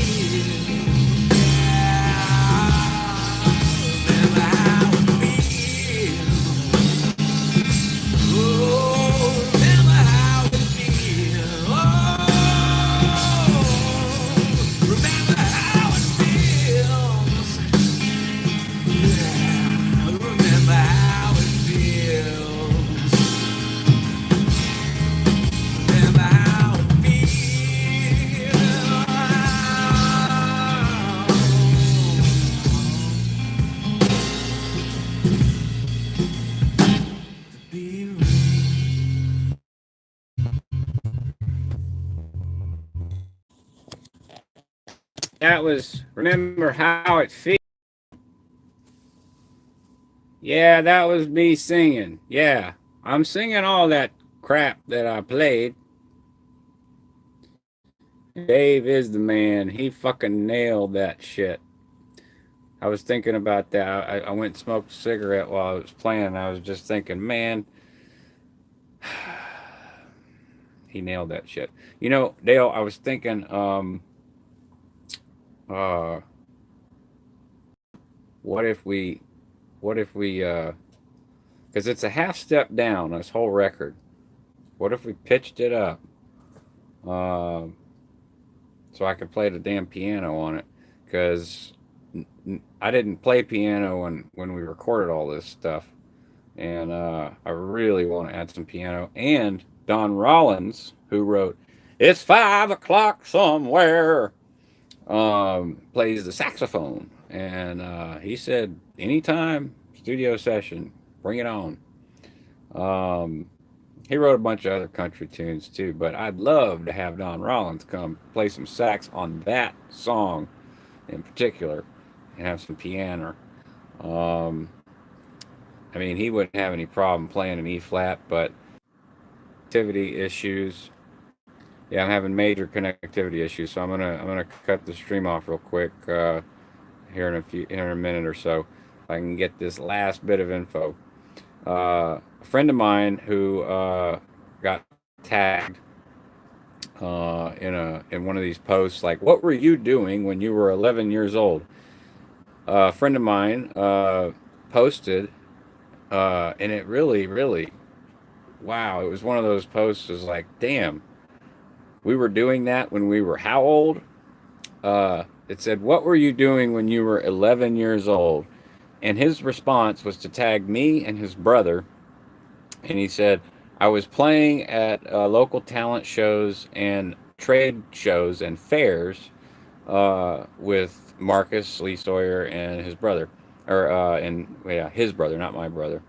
Speaker 1: that was Remember How It Feels. Yeah, that was me singing. Yeah, I'm singing all that crap that I played. Dave is the man. He fucking nailed that shit. I was thinking about that. I went and smoked a cigarette while I was playing. I was just thinking, man, he nailed that shit. You know, Dale, I was thinking, uh, what if we, because it's a half step down, this whole record. What if we pitched it up, uh, so I could play the damn piano on it? Because I didn't play piano when we recorded all this stuff, and I really want to add some piano. And Don Rollins, who wrote "It's 5 o'clock somewhere," plays the saxophone, and he said, "Anytime studio session, bring it on." Um, he wrote a bunch of other country tunes too, but I'd love to have Don Rollins come play some sax on that song in particular, and have some piano. Um, I mean, he wouldn't have any problem playing an E flat, but connectivity issues. Yeah, I'm having major connectivity issues, so I'm gonna cut the stream off real quick here in a minute or so. If I can get this last bit of info. A friend of mine who got tagged in one of these posts, like, "What were you doing when you were 11 years old?" A friend of mine posted, and it really, really, wow, it was one of those posts. It was like, damn, we were doing that when we were how old? It said, "What were you doing when you were 11 years old?" And his response was to tag me and his brother. And he said, "I was playing at local talent shows and trade shows and fairs with Marcus Lee Sawyer and his brother. His brother, not my brother.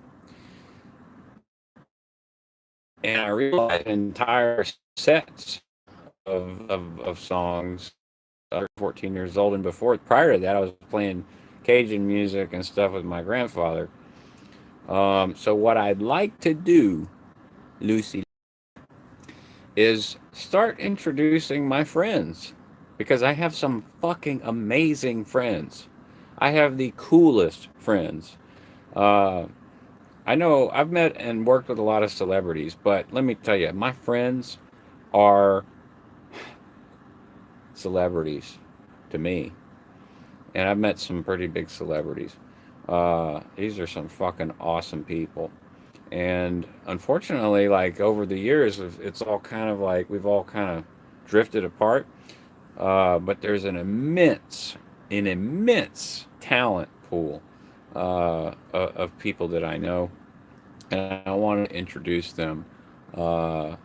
Speaker 1: And I realized entire sets of songs, 14 years old. And prior to that, I was playing Cajun music and stuff with my grandfather. So what I'd like to do, Lucy, is start introducing my friends, because I have some fucking amazing friends. I have the coolest friends. Uh, I know I've met and worked with a lot of celebrities, but let me tell you, my friends are celebrities to me. And I've met some pretty big celebrities. These are some fucking awesome people. And unfortunately, like over the years, it's all kind of like we've all kind of drifted apart. But there's an immense talent pool of people that I know, and I want to introduce them so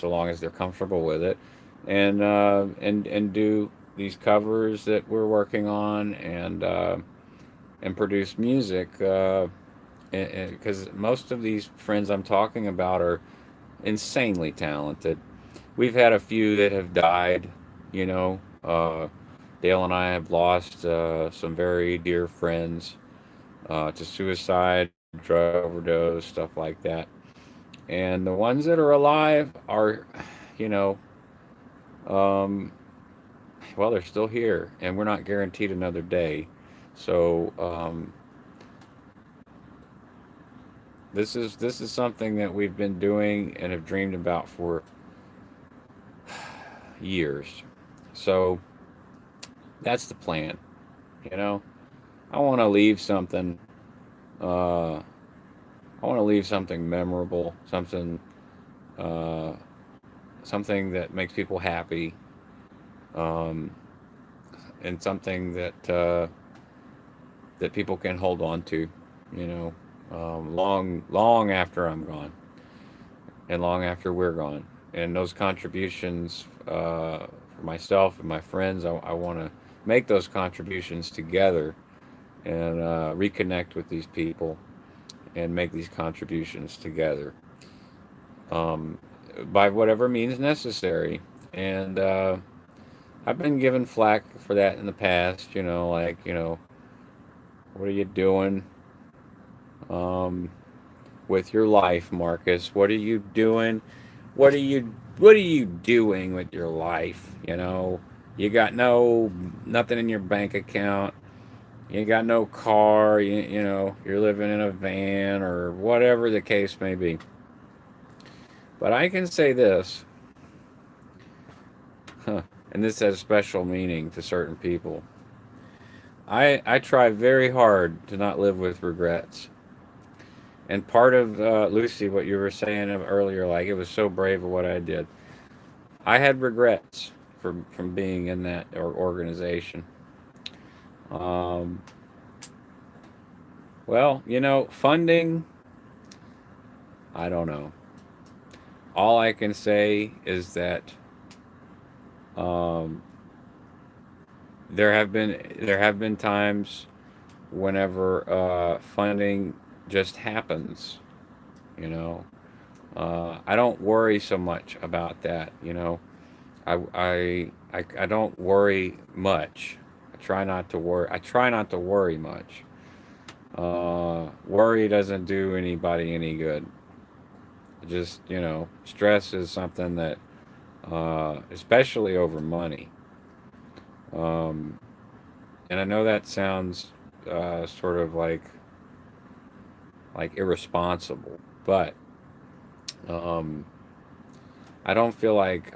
Speaker 1: long as they're comfortable with it, and do these covers that we're working on, and produce music. Because most of these friends I'm talking about are insanely talented. We've had a few that have died, you know. Dale and I have lost some very dear friends to suicide, drug overdose, stuff like that. And the ones that are alive are, you know, um, well, they're still here, and we're not guaranteed another day. So this is something that we've been doing and have dreamed about for years. So that's the plan. You know, I want to leave something. Uh, I want to leave something memorable, uh, something that makes people happy, um, and something that people can hold on to. You know, long after I'm gone, and long after we're gone. And those contributions for myself and my friends, I want to make those contributions together, and reconnect with these people and make these contributions together, um, by whatever means necessary. And I've been given flack for that in the past. Like, what are you doing um, with your life, Marcus? What are you doing? What are you doing with your life? You got nothing in your bank account. You ain't got no car. You're living in a van or whatever the case may be. But I can say this, and this has special meaning to certain people. I try very hard to not live with regrets. And part of Lucy, what you were saying earlier, like it was so brave of what I did. I had regrets from being in that organization. Um, well, funding. I don't know. All I can say is that um, there have been times whenever funding just happens. You know, I don't worry so much about that. I don't worry much. I try not to worry much. Worry doesn't do anybody any good. Just stress is something that, especially over money. Um, and I know that sounds sort of like irresponsible, but um, I don't feel like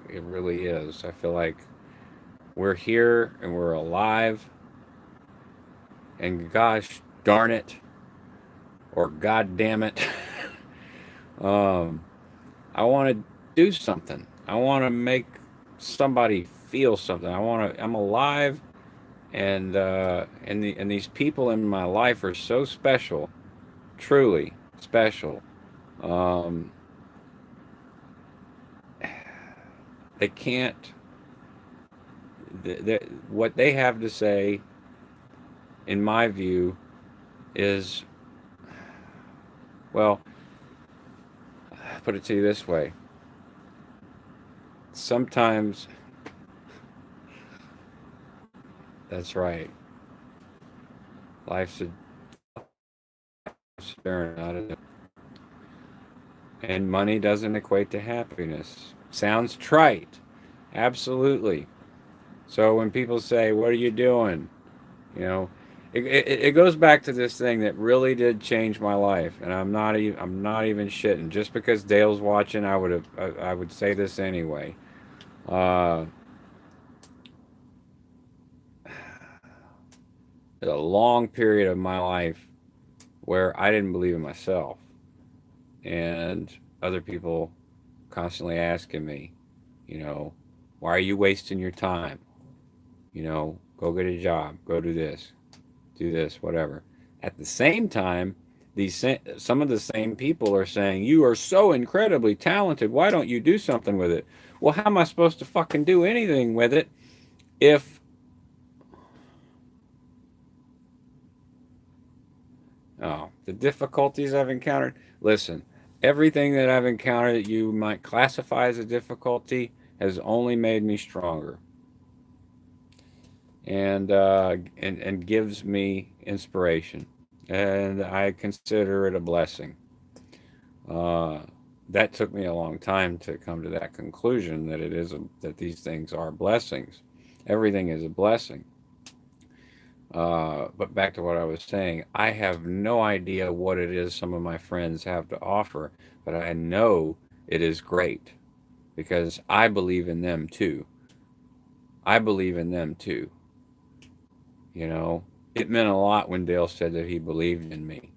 Speaker 1: it really is. I feel like we're here and we're alive, and gosh darn it, or god damn it, um, I want to do something. I want to make somebody feel something. I'm alive, and these people in my life are so special, truly special. Um, they can't. What they have to say, in my view, is, well, put it to you this way. Sometimes, that's right. Life's a staring at it, and money doesn't equate to happiness. Sounds trite, absolutely. So when people say, "What are you doing?" You know, it goes back to this thing that really did change my life, and I'm not even shitting. Just because Dale's watching, I would say this anyway. Uh, a long period of my life where I didn't believe in myself, and other people constantly asking me, you know, why are you wasting your time? Go get a job, go do this, whatever. At the same time, some of the same people are saying, "You are so incredibly talented. Why don't you do something with it?" Well, how am I supposed to fucking do anything with it if the difficulties I've encountered? Listen, everything that I've encountered that you might classify as a difficulty has only made me stronger, and gives me inspiration, and I consider it a blessing. Uh, that took me a long time to come to that conclusion that that these things are blessings. Everything is a blessing. But back to what I was saying, I have no idea what it is some of my friends have to offer, but I know it is great because I believe in them too. I believe in them too. You know, it meant a lot when Dale said that he believed in me.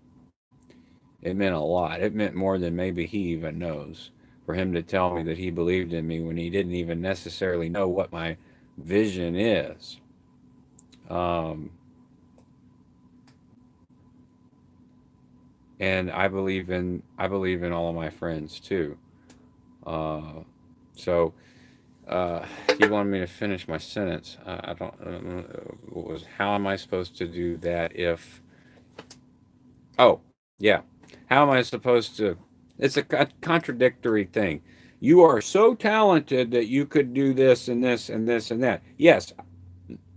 Speaker 1: It meant a lot. It meant more than maybe he even knows. For him to tell me that he believed in me when he didn't even necessarily know what my vision is. Um, and I believe in all of my friends too. Uh, so he wanted me to finish my sentence. I don't know what was. How am I supposed to do that if? Oh, yeah. How am I supposed to? It's a contradictory thing.
Speaker 2: you are so talented that you could do this and this and this and that. Yes,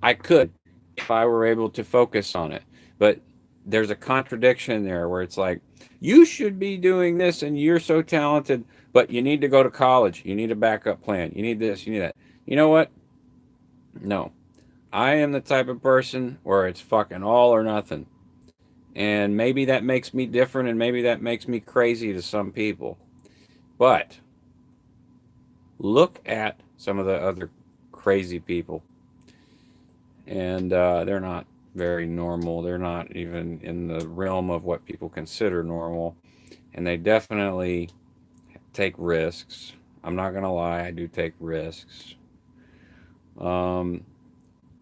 Speaker 2: I could if I were able to focus on it. But there's a contradiction there where it's like, you should be doing this and you're so talented, but you need to go to college. You need a backup plan. You need this, you need that. You know what? No. I am the type of person where it's fucking all or nothing. And maybe that makes me different and maybe that makes me crazy to some people. But look at some of the other crazy people. And they're not very normal. They're not even in the realm of what people consider normal. And they definitely take risks. I'm not going to lie, I do take risks. Um,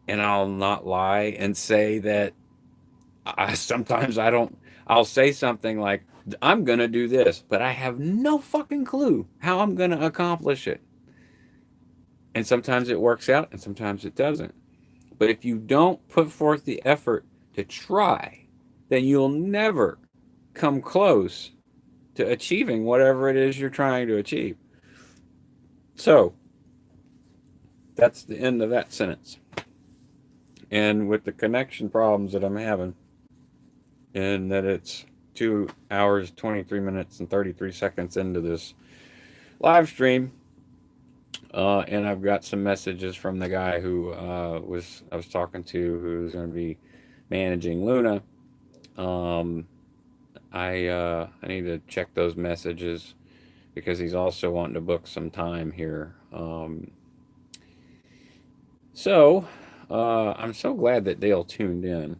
Speaker 2: and I'll not lie and say that sometimes I don't, I'll say something like, I'm going to do this, but I have no fucking clue how I'm going to accomplish it. And sometimes it works out and sometimes it doesn't. But if you don't put forth the effort to try, then you'll never come close to achieving whatever it is you're trying to achieve. So, that's the end of that sentence. And with the connection problems that I'm having, and that it's 2 hours, 23 minutes, and 33 seconds into this live stream, and I've got some messages from the guy who I was talking to, who's going to be managing Luna. I need to check those messages because he's also wanting to book some time here. So I'm so glad that Dale tuned in.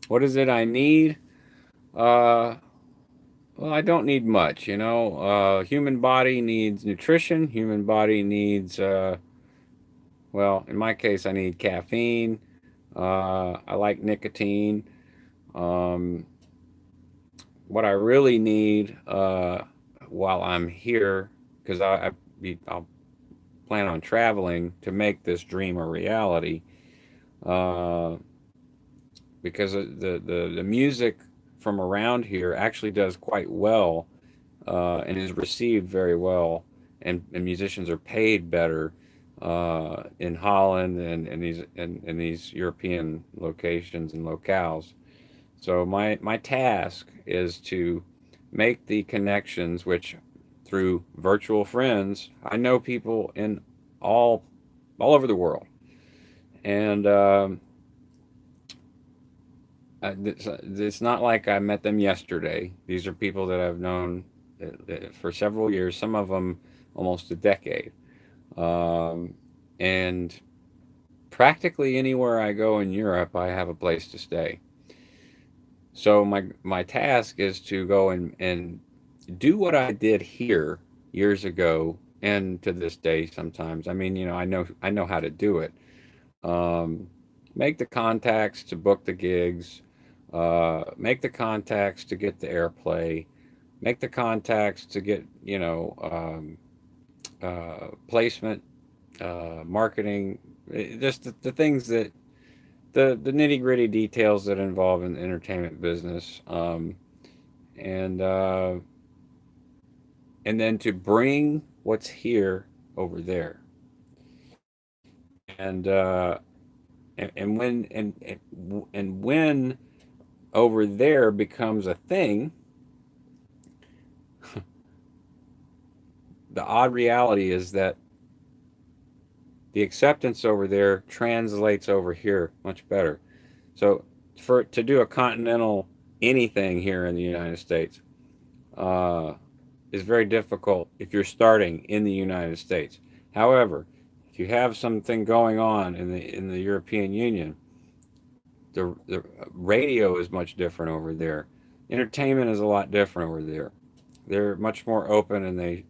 Speaker 2: What is it I need? Well, I don't need much, you know. Human body needs nutrition. Human body needs, well, in my case, I need caffeine. I like nicotine. Um, what I really need while I'm here, because I'll plan on traveling to make this dream a reality, uh, because the music from around here actually does quite well and is received very well, and musicians are paid better in Holland and these European locations and locales. So my task is to make the connections, which through virtual friends, I know people in all over the world, and it's not like I met them yesterday. These are people that I've known for several years, some of them almost a decade. Um, and practically anywhere I go in Europe, I have a place to stay. So my task is to go and do what I did here years ago and to this day sometimes. I mean, you know, I know how to do it. Um, make the contacts to book the gigs, make the contacts to get the airplay, make the contacts to get, you know, placement, marketing, just the things that the nitty gritty details that involve in the entertainment business, and uh, and then to bring what's here over there, and and when and when over there becomes a thing, the odd reality is that the acceptance over there translates over here much better. So for to do a continental anything here in the United States uh, is very difficult if you're starting in the United States. However, if you have something going on in the European Union, the radio is much different over there. Entertainment is a lot different over there. They're much more open and they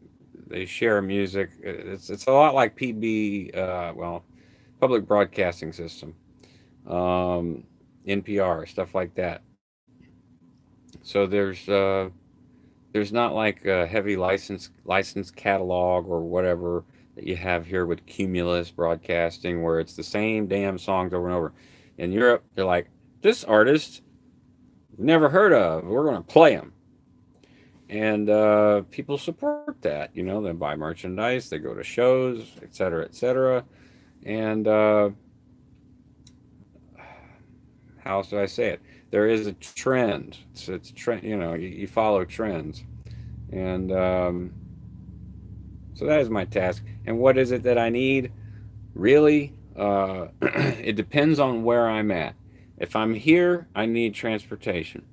Speaker 2: share music. It's a lot like PB, well, public broadcasting system, NPR, stuff like that. So there's not like a heavy license catalog or whatever that you have here with Cumulus Broadcasting, where it's the same damn songs over and over. In Europe, they're like, this artist never heard of. We're going to play them. And people support that. You know, they buy merchandise, they go to shows, etc., etc. And how else do I say it? There is a trend. It's a trend. You know, you follow trends, and so that is my task. And what is it that I need? Really, it depends on where I'm at. If I'm here, I need transportation.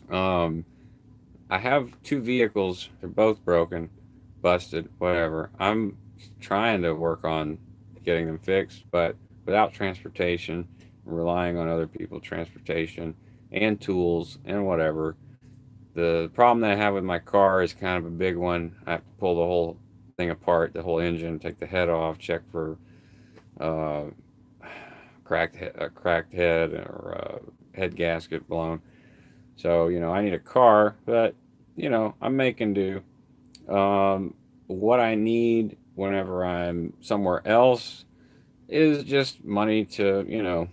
Speaker 2: Um, I have two vehicles. They're both broken, busted, whatever. I'm trying to work on getting them fixed, but without transportation, relying on other people's transportation and tools and whatever. The problem that I have with my car is kind of a big one. I have to pull the whole thing apart, the whole engine, take the head off, check for uh, cracked head or head gasket blown. So, you know, I need a car, but, you know, I'm making do. What I need whenever I'm somewhere else is just money to, you know,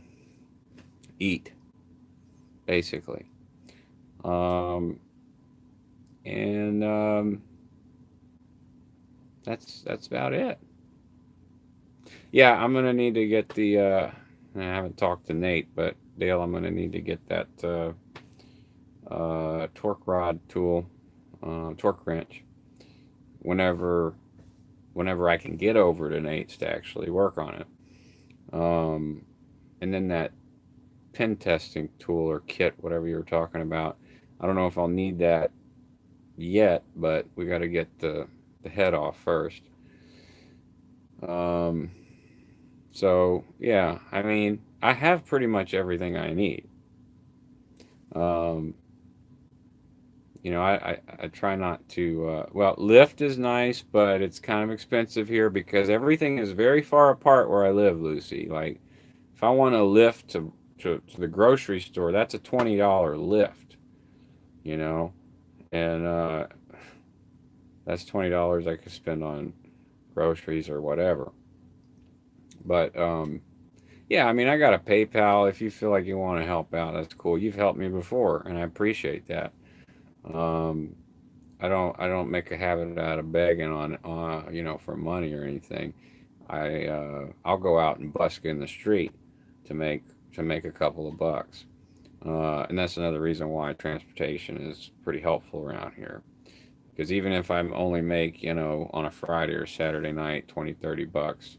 Speaker 2: eat, basically. Um, and that's about it. Yeah, I'm gonna need to get the. I haven't talked to Nate, but Dale, I'm gonna need to get that torque rod tool, torque wrench, whenever whenever I can get over to Nate's to actually work on it. Um, and then that pen testing tool or kit, whatever you were talking about. I don't know if I'll need that yet, but we got to get the head off first. Um, so yeah, I mean, I have pretty much everything I need. Um, you know, I try not to. Well, Lyft is nice, but it's kind of expensive here because everything is very far apart where I live, Lucy. Like, if I want to lift to the grocery store, that's a $20 lift. You know, and that's $20 I could spend on groceries or whatever. But yeah, I mean, I got a PayPal. If you feel like you want to help out, that's cool. You've helped me before, and I appreciate that. Um, I don't make a habit out of begging on you know, for money or anything. I'll go out and busk in the street to make to make a couple of bucks. And that's another reason why transportation is pretty helpful around here. Because even if I only make, you know, on a Friday or Saturday night 20, 30 bucks,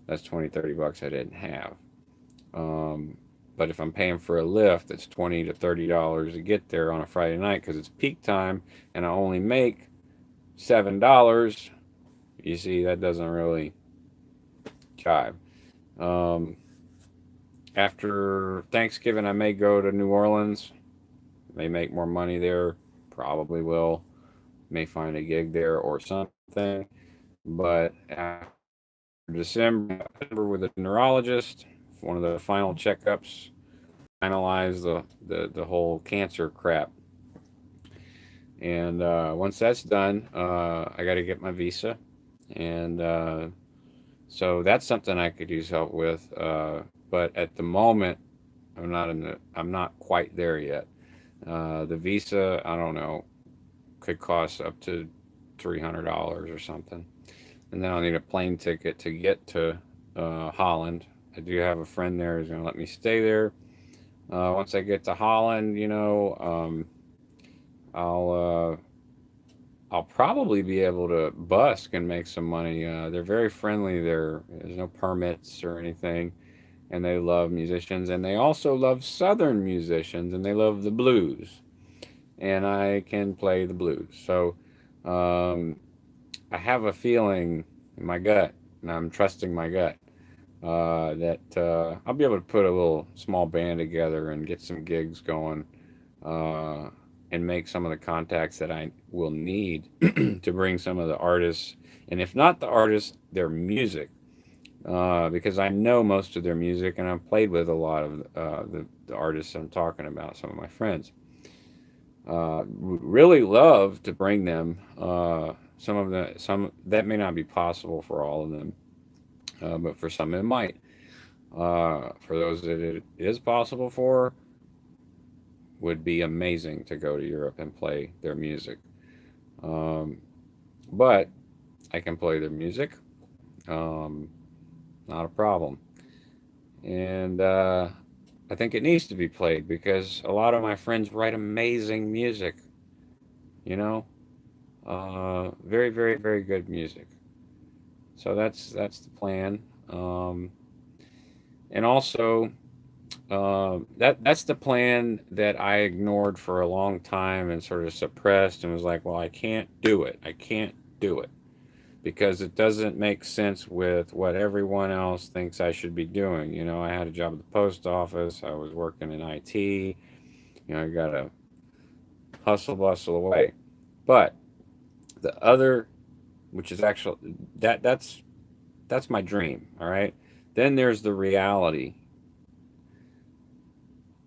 Speaker 2: that's 20, 30 bucks I didn't have. Um, but if I'm paying for a lift, it's 20 to $30 to get there on a Friday night because it's peak time and I only make $7. You see, that doesn't really jive. Um, After Thanksgiving, I may go to New Orleans. May make more money there. Probably will. May find a gig there or something. But after December with a neurologist, one of the final checkups, finalize the whole cancer crap. And once that's done, I got to get my visa. And so that's something I could use help with. But at the moment, I'm not quite there yet. The visa, I don't know, could cost up to $300 or something. And then I'll need a plane ticket to get to Holland. I do have a friend there who's going to let me stay there. Once I get to Holland, you know, I'll I'll probably be able to busk and make some money. They're very friendly. There's no permits or anything, and they love musicians, and they also love Southern musicians, and they love the blues, and I can play the blues. So um, I have a feeling in my gut, and I'm trusting my gut, that I'll be able to put a little small band together and get some gigs going, uh, and make some of the contacts that I will need to bring some of the artists, and if not the artists, their music, because I know most of their music, and I've played with a lot of the artists I'm talking about, some of my friends. Would really love to bring them. Some that may not be possible for all of them, but for some it might. For those that it is possible for, would be amazing to go to Europe and play their music. But I can play their music, not a problem. And I think it needs to be played because a lot of my friends write amazing music, you know, very, very, very good music. So that's the plan. And also, that's the plan that I ignored for a long time and sort of suppressed and was like, well, I can't do it. I can't do it because it doesn't make sense with what everyone else thinks I should be doing. You know, I had a job at the post office. I was working in IT. You know, I got to hustle bustle away. But the other, which is actually that's my dream. All right. Then there's the reality.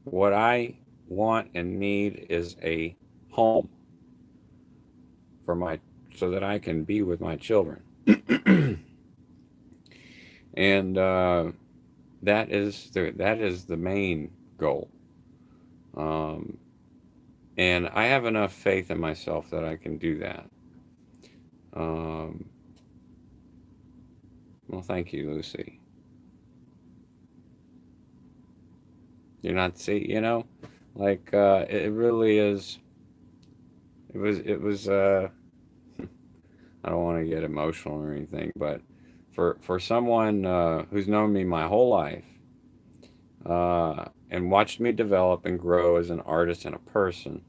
Speaker 2: What I want and need is a home for my so that I can be with my children. And that is the main goal. And I have enough faith in myself that I can do that. Well, thank you, Lucy. You're not see, you know, like it really is. It was. I don't want to get emotional or anything, but for someone who's known me my whole life and watched me develop and grow as an artist and a person,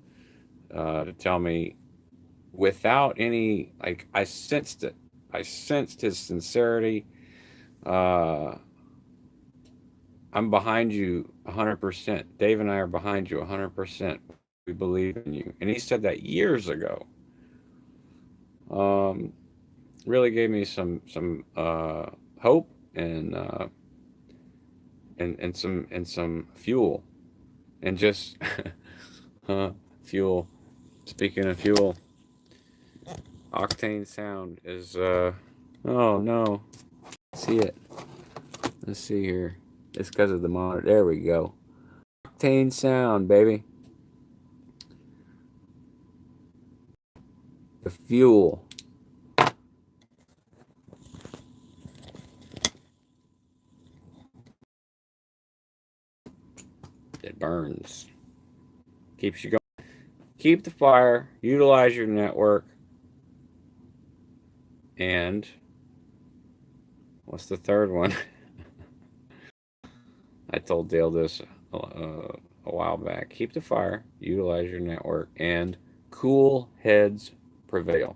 Speaker 2: to tell me without any like I sensed it. I sensed his sincerity. Uh, I'm behind you 100%. Dave and I are behind you 100%. We believe in you. And he said that years ago. Really gave me some hope and some fuel and just fuel. Speaking of fuel, Octane Sound is oh no, see it. Let's see here. It's because of the monitor. There we go. Octane Sound, baby. The fuel. It burns. Keeps you going. Keep the fire. Utilize your network. And what's the third one? I told Dale this a while back. Keep the fire. Utilize your network. And cool heads prevail.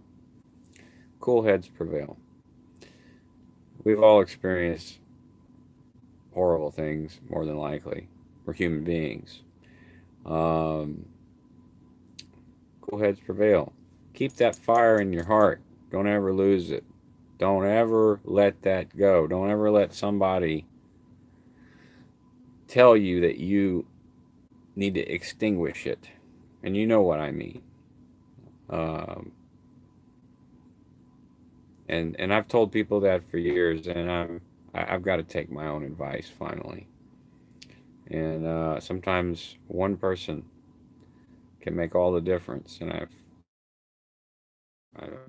Speaker 2: Cool heads prevail. We've all experienced horrible things, more than likely. We're human beings. Cool heads prevail. Keep that fire in your heart. Don't ever lose it. Don't ever let that go. Don't ever let somebody tell you that you need to extinguish it. And you know what I mean. And I've told people that for years, and I've got to take my own advice finally. And sometimes one person can make all the difference, and I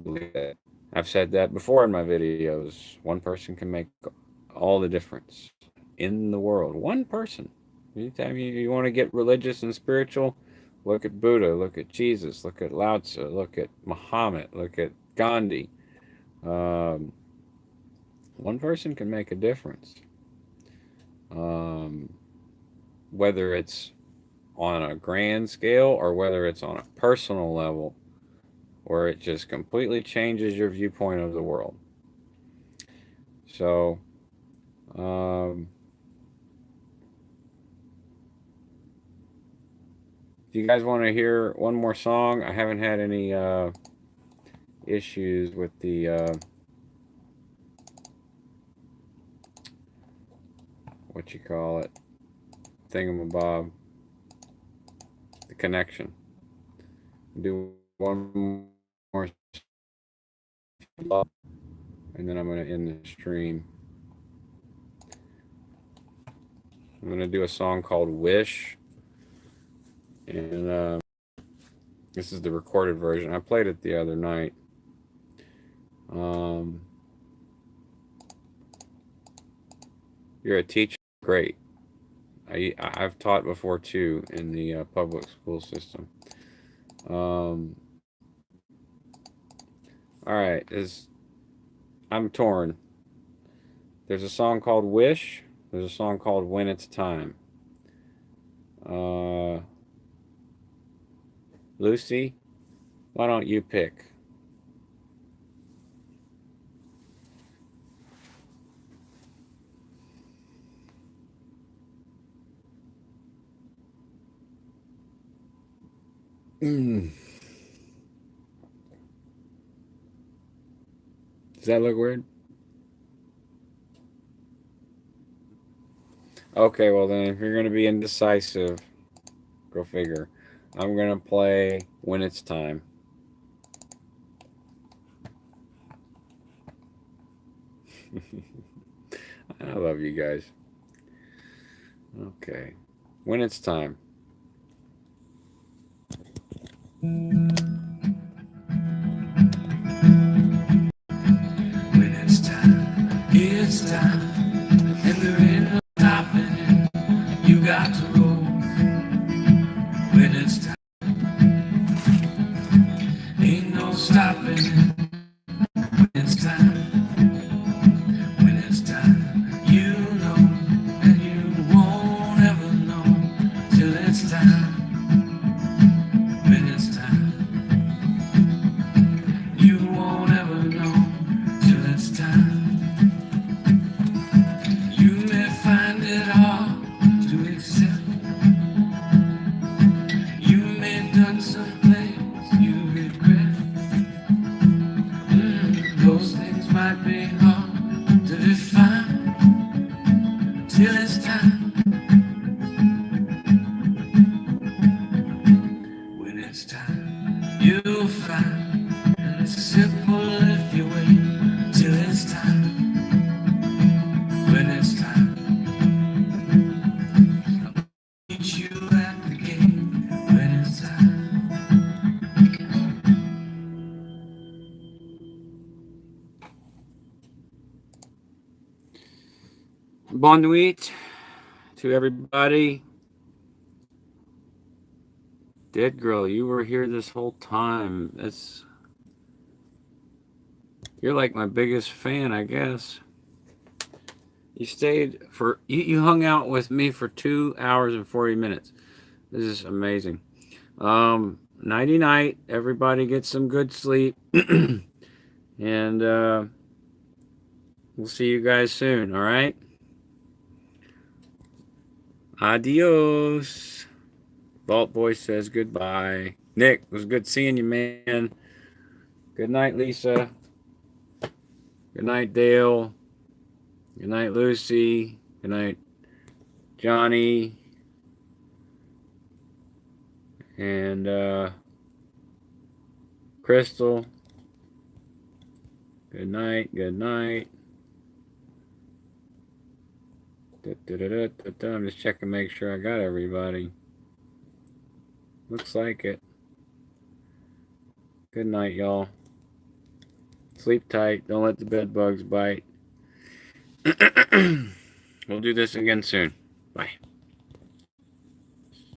Speaker 2: believe that. I've said that before in my videos. One person can make all the difference in the world. One person. Anytime you want to get religious and spiritual, look at Buddha, look at Jesus, look at Lao Tzu, look at Muhammad, look at Gandhi. One person can make a difference. Whether it's on a grand scale or whether it's on a personal level, where it just completely changes your viewpoint of the world. So, do you guys want to hear one more song? I haven't had any issues with the what you call it, thingamabob, the connection. Do one more, and then I'm going to end the stream. I'm going to do a song called Wish, And this is the recorded version. I played it the other night. You're a teacher, great. I've taught before too in the public school system. All right, I'm torn. There's a song called Wish. There's a song called When It's Time. Lucy, why don't you pick? Does that look weird? Okay, well then, if you're going to be indecisive, go figure. I'm going to play When It's Time. I love you guys. Okay. When It's Time.
Speaker 3: When it's time, and there ain't no stopping it. You got to roll. When it's time, ain't no stopping it. When it's time, you know, and you won't ever know till it's time. When it's time, you won't ever know till it's time. You may find it hard to accept. You may have done some things you regret. Those things might be hard to define till it's time. When it's time, you'll find it's simple if you wait till it's time. When it's time, I'll meet you at the gate. When it's time.
Speaker 2: Bon nuit to everybody. Dead girl, you were here this whole time. You're like my biggest fan, I guess. You stayed for you hung out with me for 2 hours and 40 minutes. This is amazing. Nighty night. Everybody get some good sleep. And we'll see you guys soon, all right? Adios. Vault Boy says goodbye. Nick, it was good seeing you, man. Good night, Lisa. Good night, Dale. Good night, Lucy. Good night, Johnny. And Crystal. Good night. Good night. I'm just checking, make sure I got everybody. Looks like it. Good night, y'all. Sleep tight. Don't let the bed bugs bite. We'll do this again soon. Bye.